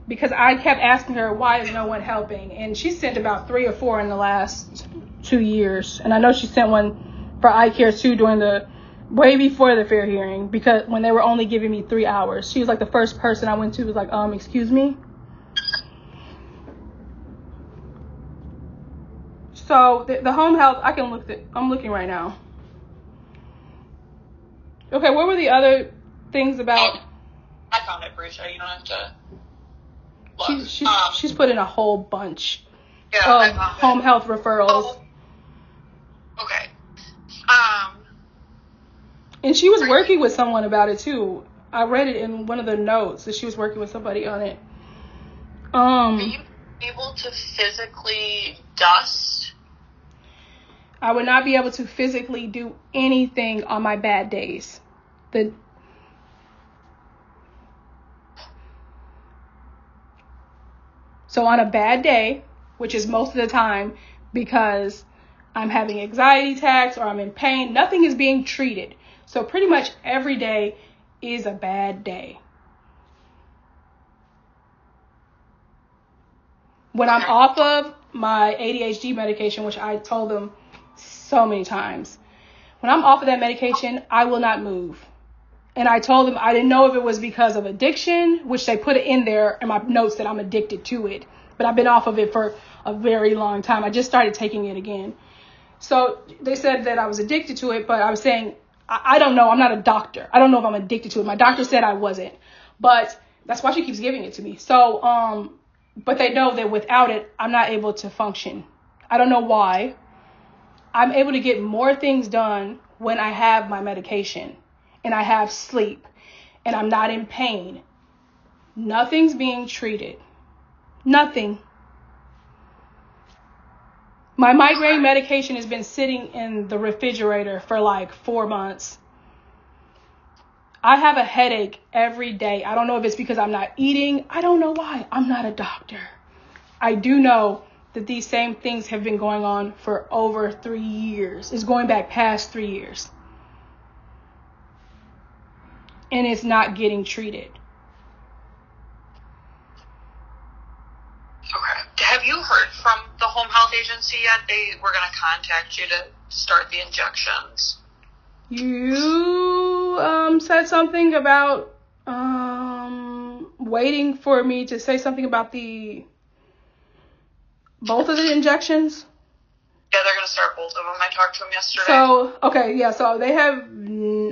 because I kept asking her, why is no one helping? And she sent about 3 or 4 in the last 2 years. And I know she sent one for iCare too during way before the fair hearing, because when they were only giving me 3 hours. She was like the first person I went to was like, excuse me. So the home health, I'm looking right now. Okay, what were the other things about? I found it, Brisha. You don't have to look. She's put in a whole bunch of home health referrals. Oh, okay. And she was working with someone about it too. I read it in one of the notes that she was working with somebody on it. Are you able to physically dust? I would not be able to physically do anything on my bad days. So on a bad day, which is most of the time because I'm having anxiety attacks or I'm in pain, nothing is being treated. So pretty much every day is a bad day. When I'm off of my ADHD medication, which I told them so many times, when I'm off of that medication, I will not move. And I told them I didn't know if it was because of addiction, which they put it in there in my notes that I'm addicted to it. But I've been off of it for a very long time. I just started taking it again. So they said that I was addicted to it, but I was saying, I don't know. I'm not a doctor. I don't know if I'm addicted to it. My doctor said I wasn't. But that's why she keeps giving it to me. So, but they know that without it, I'm not able to function. I don't know why. I'm able to get more things done when I have my medication and I have sleep and I'm not in pain. Nothing's being treated. Nothing. My migraine medication has been sitting in the refrigerator for like 4 months. I have a headache every day. I don't know if it's because I'm not eating. I don't know why. I'm not a doctor. I do know that these same things have been going on for over 3 years. It's going back past 3 years. And it's not getting treated. Okay. Have you heard from the home health agency yet? They were going to contact you to start the injections. You said something about waiting for me to say something about both of the injections. Yeah, they're going to start both of them. I talked to them yesterday. So, okay, yeah, so they have,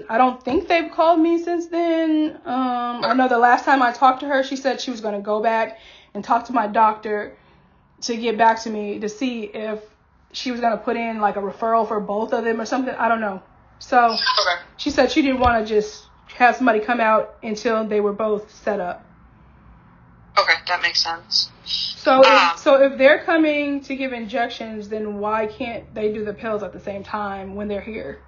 I don't think they've called me since then. I know the last time I talked to her, she said she was going to go back and talk to my doctor to get back to me to see if she was going to put in like a referral for both of them or something. I don't know. So She said she didn't want to just have somebody come out until they were both set up. Okay, that makes sense. So if they're coming to give injections, then why can't they do the pills at the same time when they're here?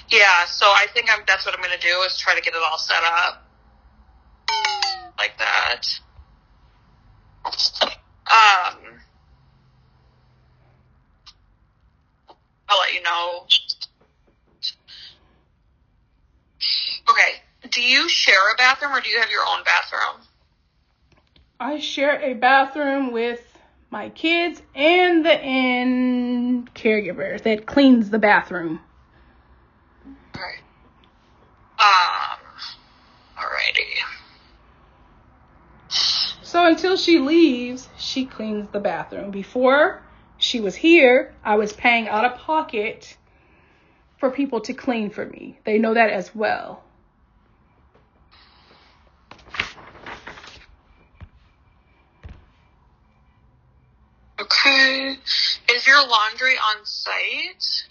Yeah, so I think that's what I'm going to do is try to get it all set up like that. I'll let you know. Okay, do you share a bathroom or do you have your own bathroom? I share a bathroom with my kids and the caregiver that cleans the bathroom. Alright. Alrighty. So until she leaves, she cleans the bathroom. Before she was here, I was paying out of pocket for people to clean for me. They know that as well. Okay. Is your laundry on site?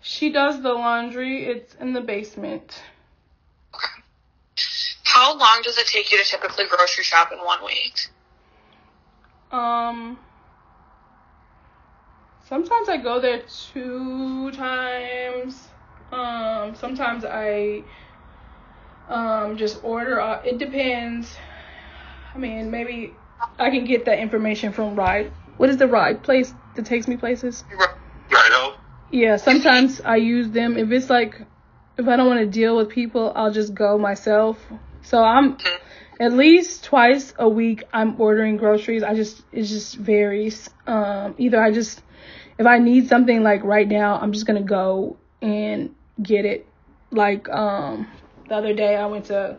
She does the laundry. It's in the basement. Okay. How long does it take you to typically grocery shop in 1 week? Sometimes I go there 2 times. Sometimes I just order. It depends. I mean, maybe I can get that information from Ride. What is the Ride place that takes me places? Rideau. Yeah, sometimes I use them. If it's like, if I don't want to deal with people, I'll just go myself. So I'm at least twice a week I'm ordering groceries. It just varies. If I need something like right now, I'm just going to go and get it. Like, the other day I went to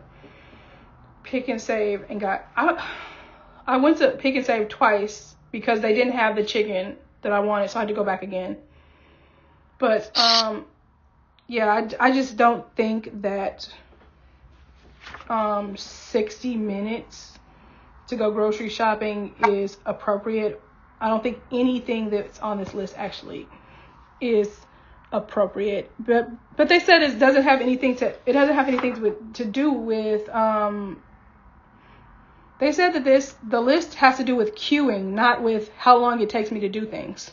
Pick and Save and I went to Pick and Save twice because they didn't have the chicken that I wanted, so I had to go back again. But, yeah, I just don't think that 60 minutes to go grocery shopping is appropriate. I don't think anything that's on this list actually is appropriate. But they said it doesn't have anything to do with they said that the list has to do with queuing, not with how long it takes me to do things.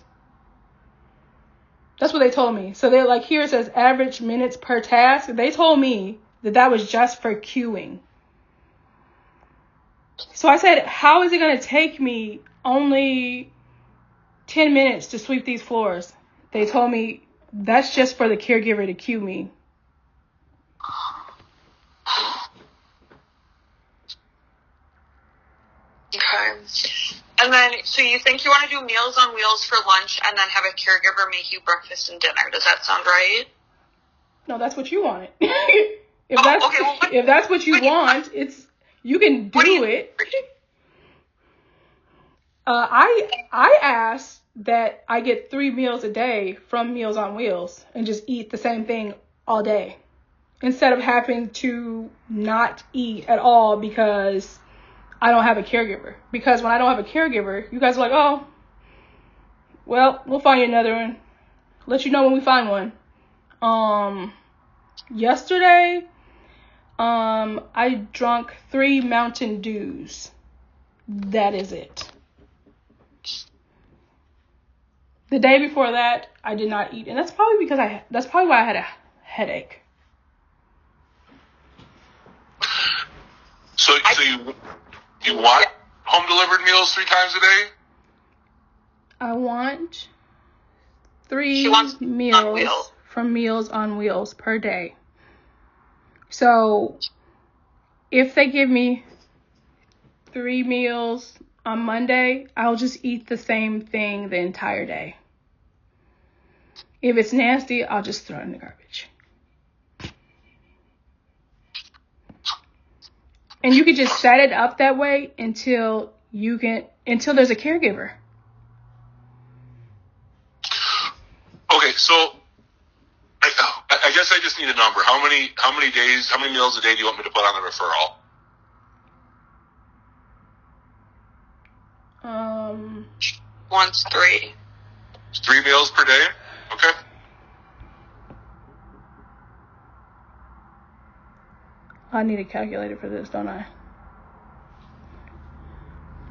That's what they told me. So they're like, here it says average minutes per task. They told me that was just for queuing. So I said, how is it going to take me only 10 minutes to sweep these floors? They told me that's just for the caregiver to queue me. And then, so you think you want to do Meals on Wheels for lunch and then have a caregiver make you breakfast and dinner. Does that sound right? No, that's what you wanted. If that's what you want, you can do it. I asked that I get 3 meals a day from Meals on Wheels and just eat the same thing all day instead of having to not eat at all because I don't have a caregiver. Because when I don't have a caregiver, you guys are like, oh, well, we'll find you another one. Let you know when we find one. Yesterday, I drank 3 Mountain Dews. That is it. The day before that, I did not eat, and that's probably why I had a headache. So you want home delivered meals 3 times a day? I want 3 meals from Meals on Wheels per day. So if they give me 3 meals on Monday, I'll just eat the same thing the entire day. If it's nasty, I'll just throw it in the garbage. And you could just set it up that way until there's a caregiver. Okay, so I guess I just need a number. How many meals a day do you want me to put on the referral? Once 3. 3 meals per day? Okay. I need a calculator for this, don't I?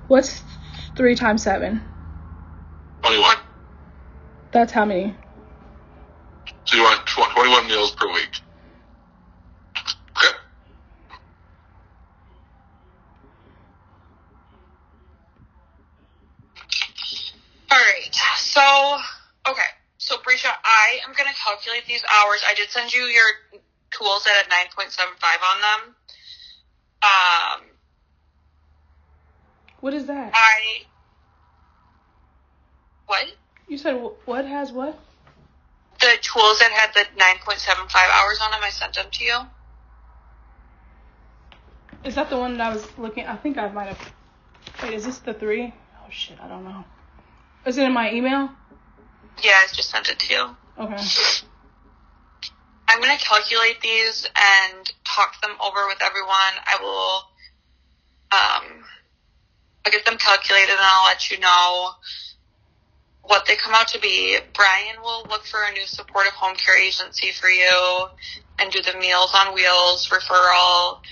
What's 3 times 7? 21. That's how many? So you want 21 meals per week. Okay. All right. So Brisha, I am going to calculate these hours. I did send you your tools at a 9.75 on them. What is that? What? You said what has what? The tools that had the 9.75 hours on them, I sent them to you. Is that the one that I was looking? I think I might have. Wait, is this the 3? Oh shit, I don't know. Is it in my email? Yeah, I just sent it to you. Okay. I'm going to calculate these and talk them over with everyone. I'll get them calculated and I'll let you know what they come out to be. Brian will look for a new supportive home care agency for you and do the Meals on Wheels referral.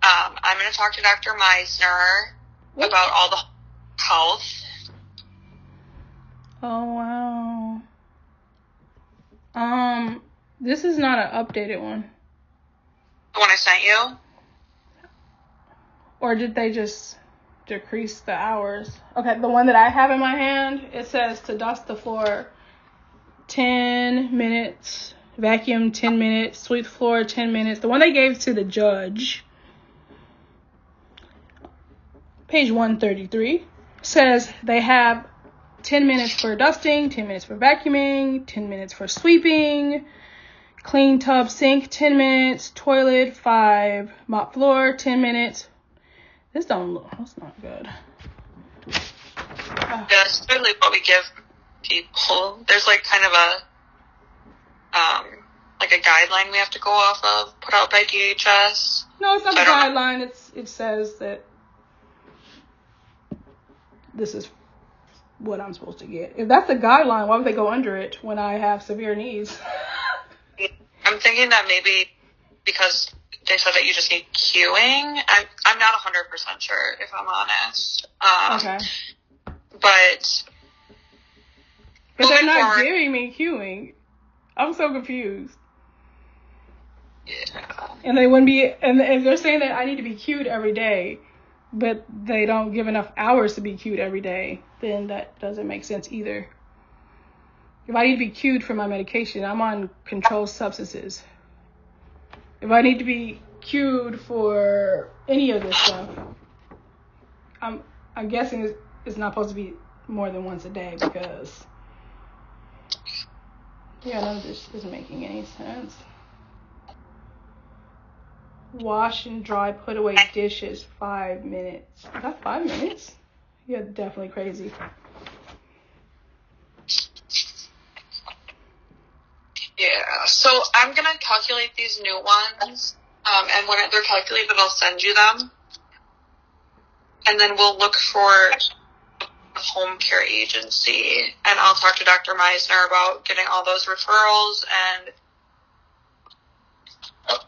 I'm going to talk to Dr. Meisner about all the health. Oh, wow. This is not an updated one. The one I sent you? Or did they just decrease the hours? Okay, the one that I have in my hand, it says to dust the floor 10 minutes, vacuum 10 minutes, sweep the floor 10 minutes. The one they gave to the judge, page 133, says they have 10 minutes for dusting, 10 minutes for vacuuming, 10 minutes for sweeping, clean tub sink 10 minutes, toilet 5, mop floor 10 minutes. That's not good. Yeah, it's really what we give people. There's like kind of a guideline we have to go off of, put out by DHS. No, it's not a guideline. It says that this is what I'm supposed to get. If that's a guideline, why would they go under it when I have severe needs? I'm thinking that maybe because they said that you just need queuing. I'm not 100% sure, if I'm honest. Okay. But they're not giving me queuing. I'm so confused. Yeah. And they wouldn't be, and if they're saying that I need to be queued every day, but they don't give enough hours to be queued every day, then that doesn't make sense either. If I need to be queued for my medication, I'm on controlled substances. If I need to be queued for any of this stuff, I'm guessing it's not supposed to be more than once a day because, yeah, none of this is making any sense. Wash and dry, put away dishes, 5 minutes. Is that 5 minutes? You're definitely crazy. Yeah, so I'm going to calculate these new ones, and when they're calculated, I'll send you them. And then we'll look for a home care agency, and I'll talk to Dr. Meisner about getting all those referrals, and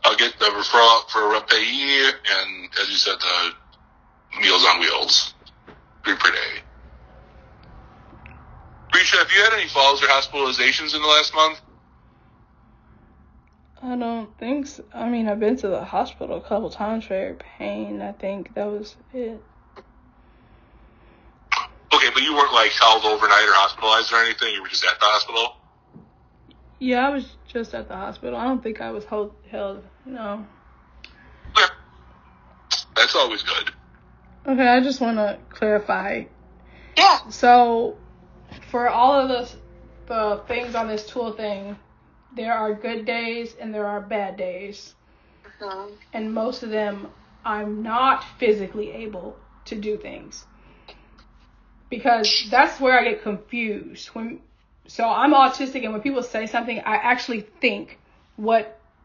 I'll get the referral out for a payee, and as you said, the Meals on Wheels, 3 per day. Risha, have you had any falls or hospitalizations in the last month? I don't think so. I mean, I've been to the hospital a couple times for pain. I think that was it. Okay, but you weren't like held overnight or hospitalized or anything? You were just at the hospital? Yeah, I was just at the hospital. I don't think I was held, no. Okay. That's always good. Okay, I just want to clarify. Yeah. So, for all of the things on this tool thing, there are good days and there are bad days. Mm-hmm. And most of them, I'm not physically able to do things. Because that's where I get confused. So I'm autistic, and when people say something, I actually think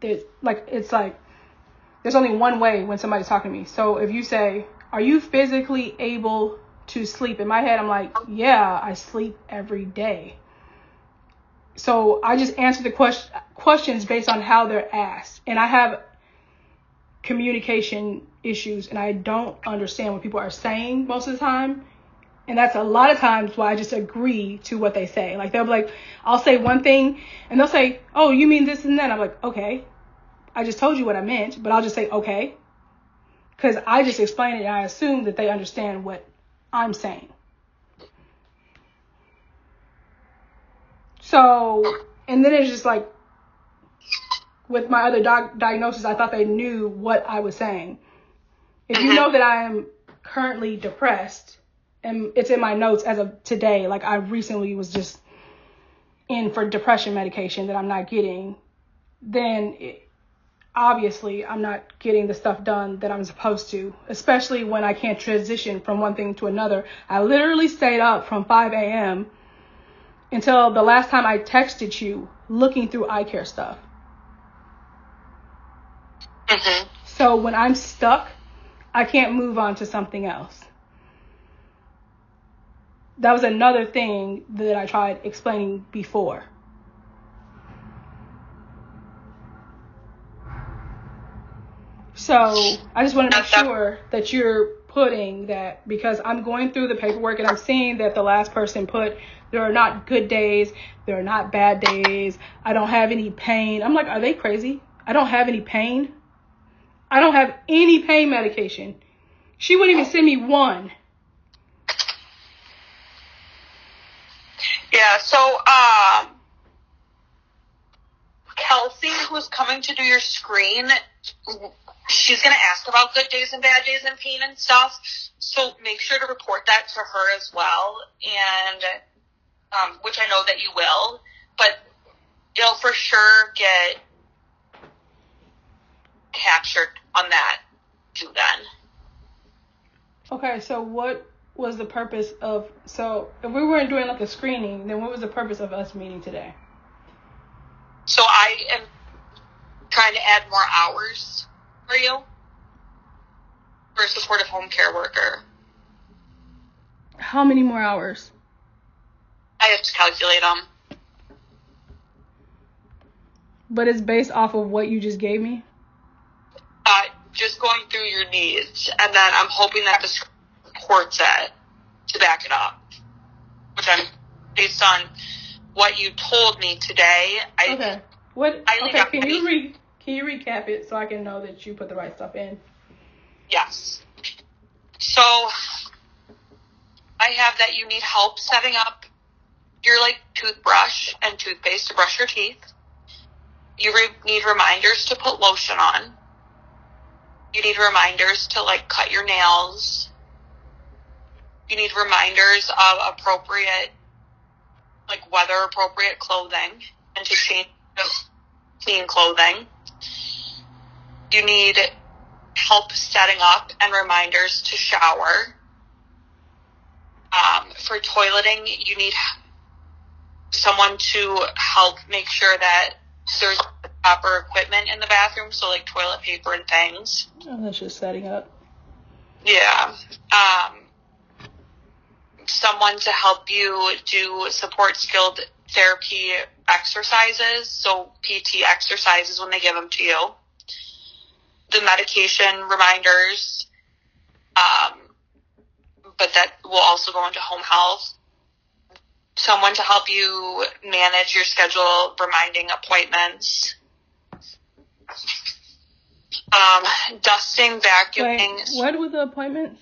it's like, there's only one way when somebody's talking to me. So if you say, are you physically able to sleep? In my head, I'm like, yeah, I sleep every day. So I just answer the questions based on how they're asked. And I have communication issues, and I don't understand what people are saying most of the time. And that's a lot of times why I just agree to what they say. Like, they'll be like, I'll say one thing, and they'll say, oh, you mean this and that? I'm like, okay. I just told you what I meant, but I'll just say, okay. Because I just explain it, and I assume that they understand what I'm saying. So, and then it's just like, with my other diagnosis, I thought they knew what I was saying. If you know that I am currently depressed, and it's in my notes as of today, like I recently was just in for depression medication that I'm not getting, then obviously I'm not getting the stuff done that I'm supposed to, especially when I can't transition from one thing to another. I literally stayed up from 5 a.m. until the last time I texted you looking through eye care stuff. Mm-hmm. So when I'm stuck, I can't move on to something else. That was another thing that I tried explaining before. So I just want to make sure that you're putting that, because I'm going through the paperwork and I'm seeing that the last person put, there are not good days, there are not bad days, I don't have any pain. I'm like, are they crazy? I don't have any pain. I don't have any pain medication. She wouldn't even send me one. Yeah, so, Kelsey, who's coming to do your screen, she's going to ask about good days and bad days and pain and stuff. So make sure to report that to her as well. And, which I know that you will, but it'll for sure get captured on that too then. Okay, so what was the purpose of, so if we weren't doing like a screening, then what was the purpose of us meeting today? So I am trying to add more hours for you for a supportive home care worker. How many more hours? I have to calculate them. But it's based off of what you just gave me? Just going through your needs, and then I'm hoping that the supports it to back it up. Which I'm, based on what you told me today. Okay. Can you recap it so I can know that you put the right stuff in? Yes. So I have that you need help setting up your toothbrush and toothpaste to brush your teeth. You need reminders to put lotion on. You need reminders to cut your nails. You need reminders of appropriate, like weather appropriate clothing and to change to clean clothing. You need help setting up and reminders to shower. For toileting, you need someone to help make sure that there's proper equipment in the bathroom, so like toilet paper and things. Oh, that's just setting up. Yeah. Someone to help you do support skilled therapy exercises, so PT exercises when they give them to you. The medication reminders, but that will also go into home health. Someone to help you manage your schedule, reminding appointments. Dusting, vacuuming. Wait, what were the appointments?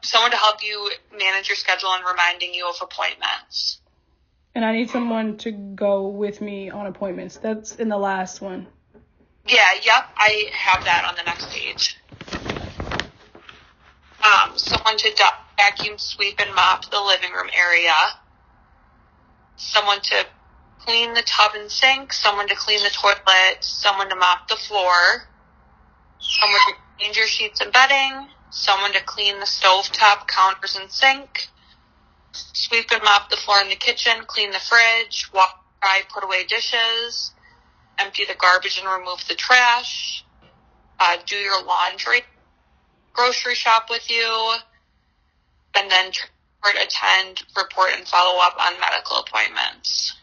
Someone to help you manage your schedule and reminding you of appointments. And I need someone to go with me on appointments. That's in the last one. Yeah, yep, I have that on the next page. Someone to vacuum, sweep, and mop the living room area. Someone to clean the tub and sink. Someone to clean the toilet. Someone to mop the floor. Someone to change your sheets and bedding. Someone to clean the stovetop, counters, and sink. Sweep and mop the floor in the kitchen. Clean the fridge. Wash, dry, put away dishes. Empty the garbage and remove the trash. Do your laundry. Grocery shop with you. And then attend, report, and follow up on medical appointments.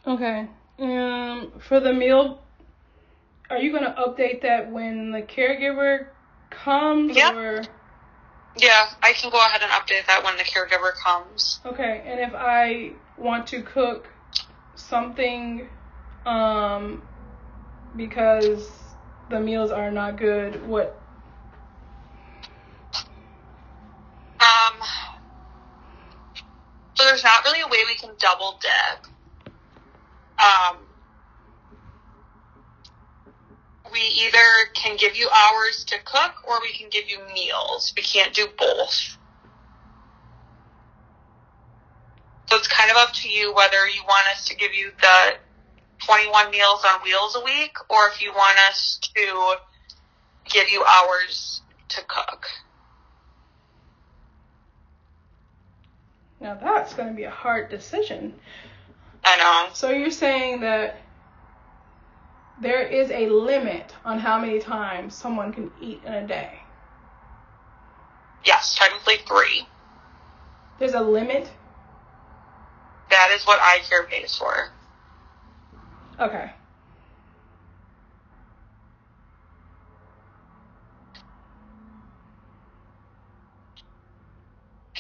Okay. For the meal, are you going to update that when the caregiver comes? Yeah. Or? Yeah, I can go ahead and update that when the caregiver comes. Okay, and if I want to cook something, because the meals are not good, what? So there's not really a way we can double dip. We either can give you hours to cook or we can give you meals. We can't do both. So it's kind of up to you whether you want us to give you the 21 meals on wheels a week or if you want us to give you hours to cook. Now that's going to be a hard decision. I know. So you're saying that there is a limit on how many times someone can eat in a day? Yes, technically 3. There's a limit? That is what iCare pays for. Okay.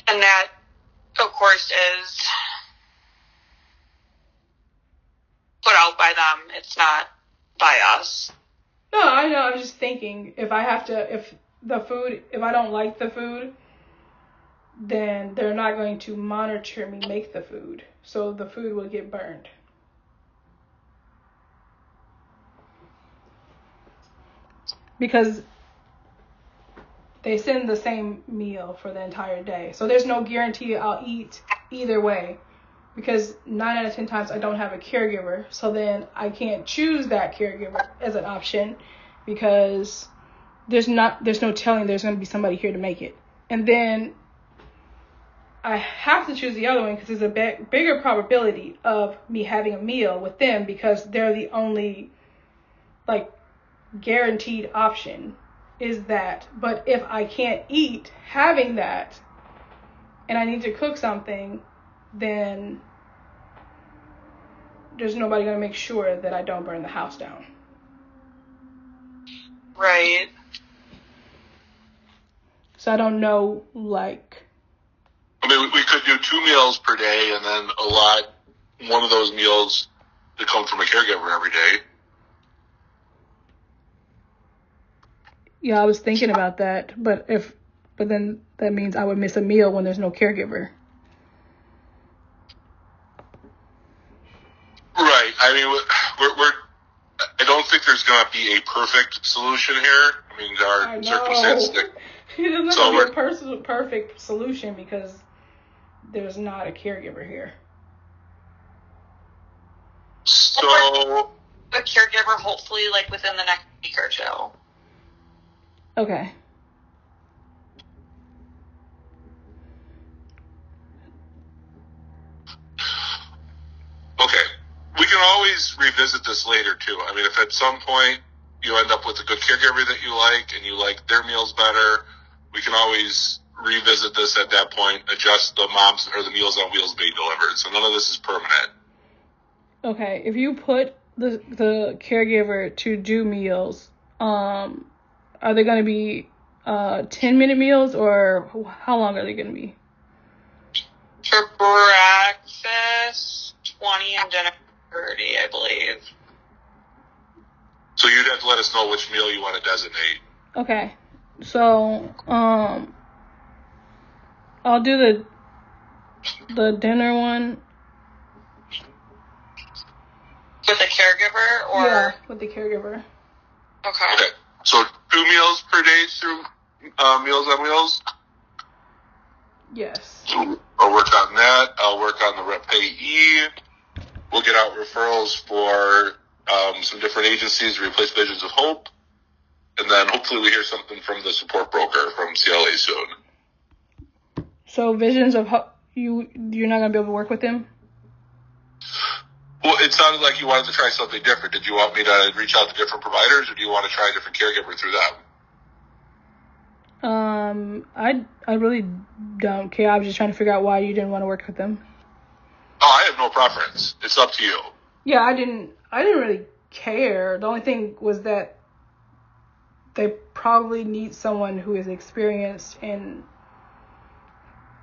And that, of course, is put out by them. It's not by us. No, I know. I'm just thinking if I don't like the food, then they're not going to monitor me make the food. So the food will get burned. Because they send the same meal for the entire day. So there's no guarantee I'll eat either way. Because 9 out of 10 times I don't have a caregiver. So then I can't choose that caregiver as an option because there's no telling there's going to be somebody here to make it. And then I have to choose the other one because there's a bigger probability of me having a meal with them because they're the only guaranteed option is that. But if I can't eat having that and I need to cook something, then there's nobody going to make sure that I don't burn the house down. Right. So I don't know, I mean, we could do 2 meals per day and then one of those meals to come from a caregiver every day. Yeah, I was thinking about that, but then that means I would miss a meal when there's no caregiver. Right. I mean, we're I don't think there's going to be a perfect solution here. I mean, there are circumstances that... There's not going to be a perfect solution because there's not a caregiver here. So... A caregiver, hopefully, like, within the next week or two. Okay. Okay. We can always revisit this later, too. I mean, if at some point you end up with a good caregiver that you like and you like their meals better, we can always revisit this at that point, adjust the moms or the Meals on Wheels being delivered. So none of this is permanent. Okay. If you put the caregiver to do meals, are they going to be 10-minute meals or how long are they going to be? For breakfast, 20 and dinner 30, I believe. So you'd have to let us know which meal you want to designate. Okay. So, I'll do the dinner one. With a caregiver or? Yeah, with the caregiver. Okay. So 2 meals per day through Meals on Wheels? Yes. I'll work on that. I'll work on the rep payee. We'll get out referrals for some different agencies to replace Visions of Hope. And then hopefully we hear something from the support broker from CLA soon. So Visions of Hope, you're not going to be able to work with them? Well, it sounded like you wanted to try something different. Did you want me to reach out to different providers, or do you want to try a different caregiver through them? I really don't care. I was just trying to figure out why you didn't want to work with them. Oh, I have no preference. It's up to you. Yeah, I didn't really care. The only thing was that they probably need someone who is experienced in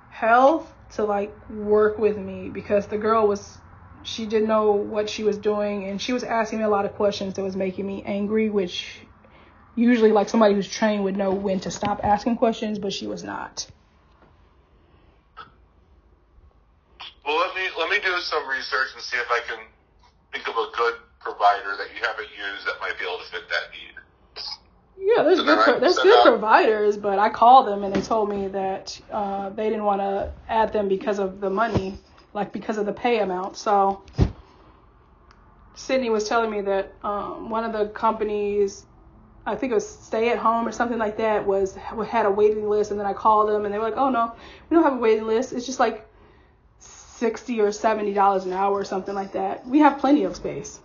health to like work with me, because the girl she didn't know what she was doing and she was asking me a lot of questions that was making me angry, which usually like somebody who's trained would know when to stop asking questions, but she was not. Well, let me do some research and see if I can think of a good provider that you haven't used that might be able to fit that need. Yeah, there's good providers, but I called them and they told me that they didn't want to add them because of the money, like because of the pay amount. So Sydney was telling me that one of the companies, I think it was Stay at Home or something like that, had a waiting list, and then I called them and they were like, "Oh no, we don't have a waiting list. It's just like $60 or $70 an hour or something like that. We have plenty of space."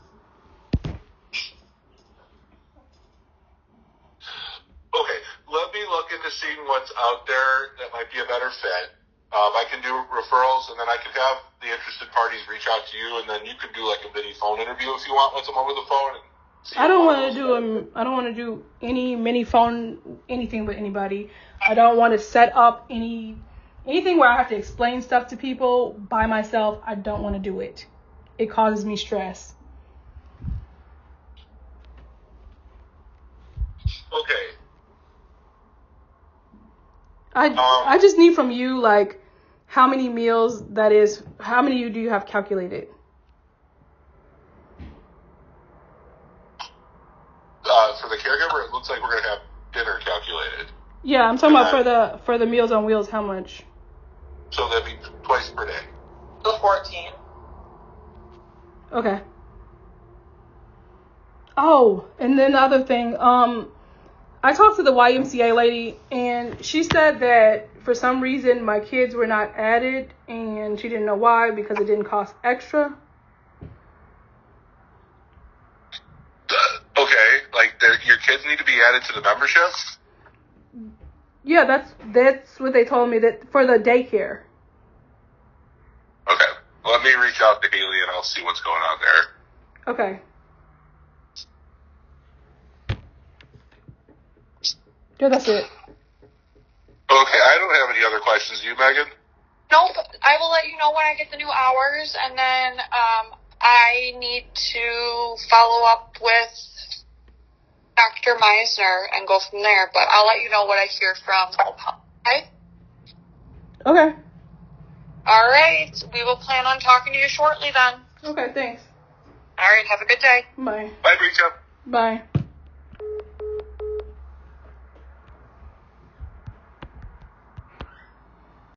Okay, let me look into seeing what's out there that might be a better fit. I can do referrals, and then I can have the interested parties reach out to you, and then you can do like a mini phone interview if you want with them over the phone. I don't want to do any mini phone anything with anybody. I don't want to set up anything where I have to explain stuff to people by myself. I don't want to do it. It causes me stress. Okay. I just need from you, like, how many meals that is, how many do you have calculated? For the caregiver, it looks like we're going to have dinner calculated. Yeah, I'm talking about for the Meals on Wheels, how much? So that'd be twice per day. So 14. Okay. Oh, and then the other thing, I talked to the YMCA lady, and she said that for some reason my kids were not added, and she didn't know why, because it didn't cost extra. Okay, like your kids need to be added to the membership? Yeah, that's what they told me, that for the daycare. Okay, let me reach out to Haley and I'll see what's going on there. Okay. Yeah, that's it. Okay, I don't have any other questions. You, Megan? Nope. I will let you know when I get the new hours, and then I need to follow up with Dr. Meisner and go from there. But I'll let you know what I hear from. Okay? Okay. All right. We will plan on talking to you shortly then. Okay, thanks. All right. Have a good day. Bye. Bye, Rachel. Bye.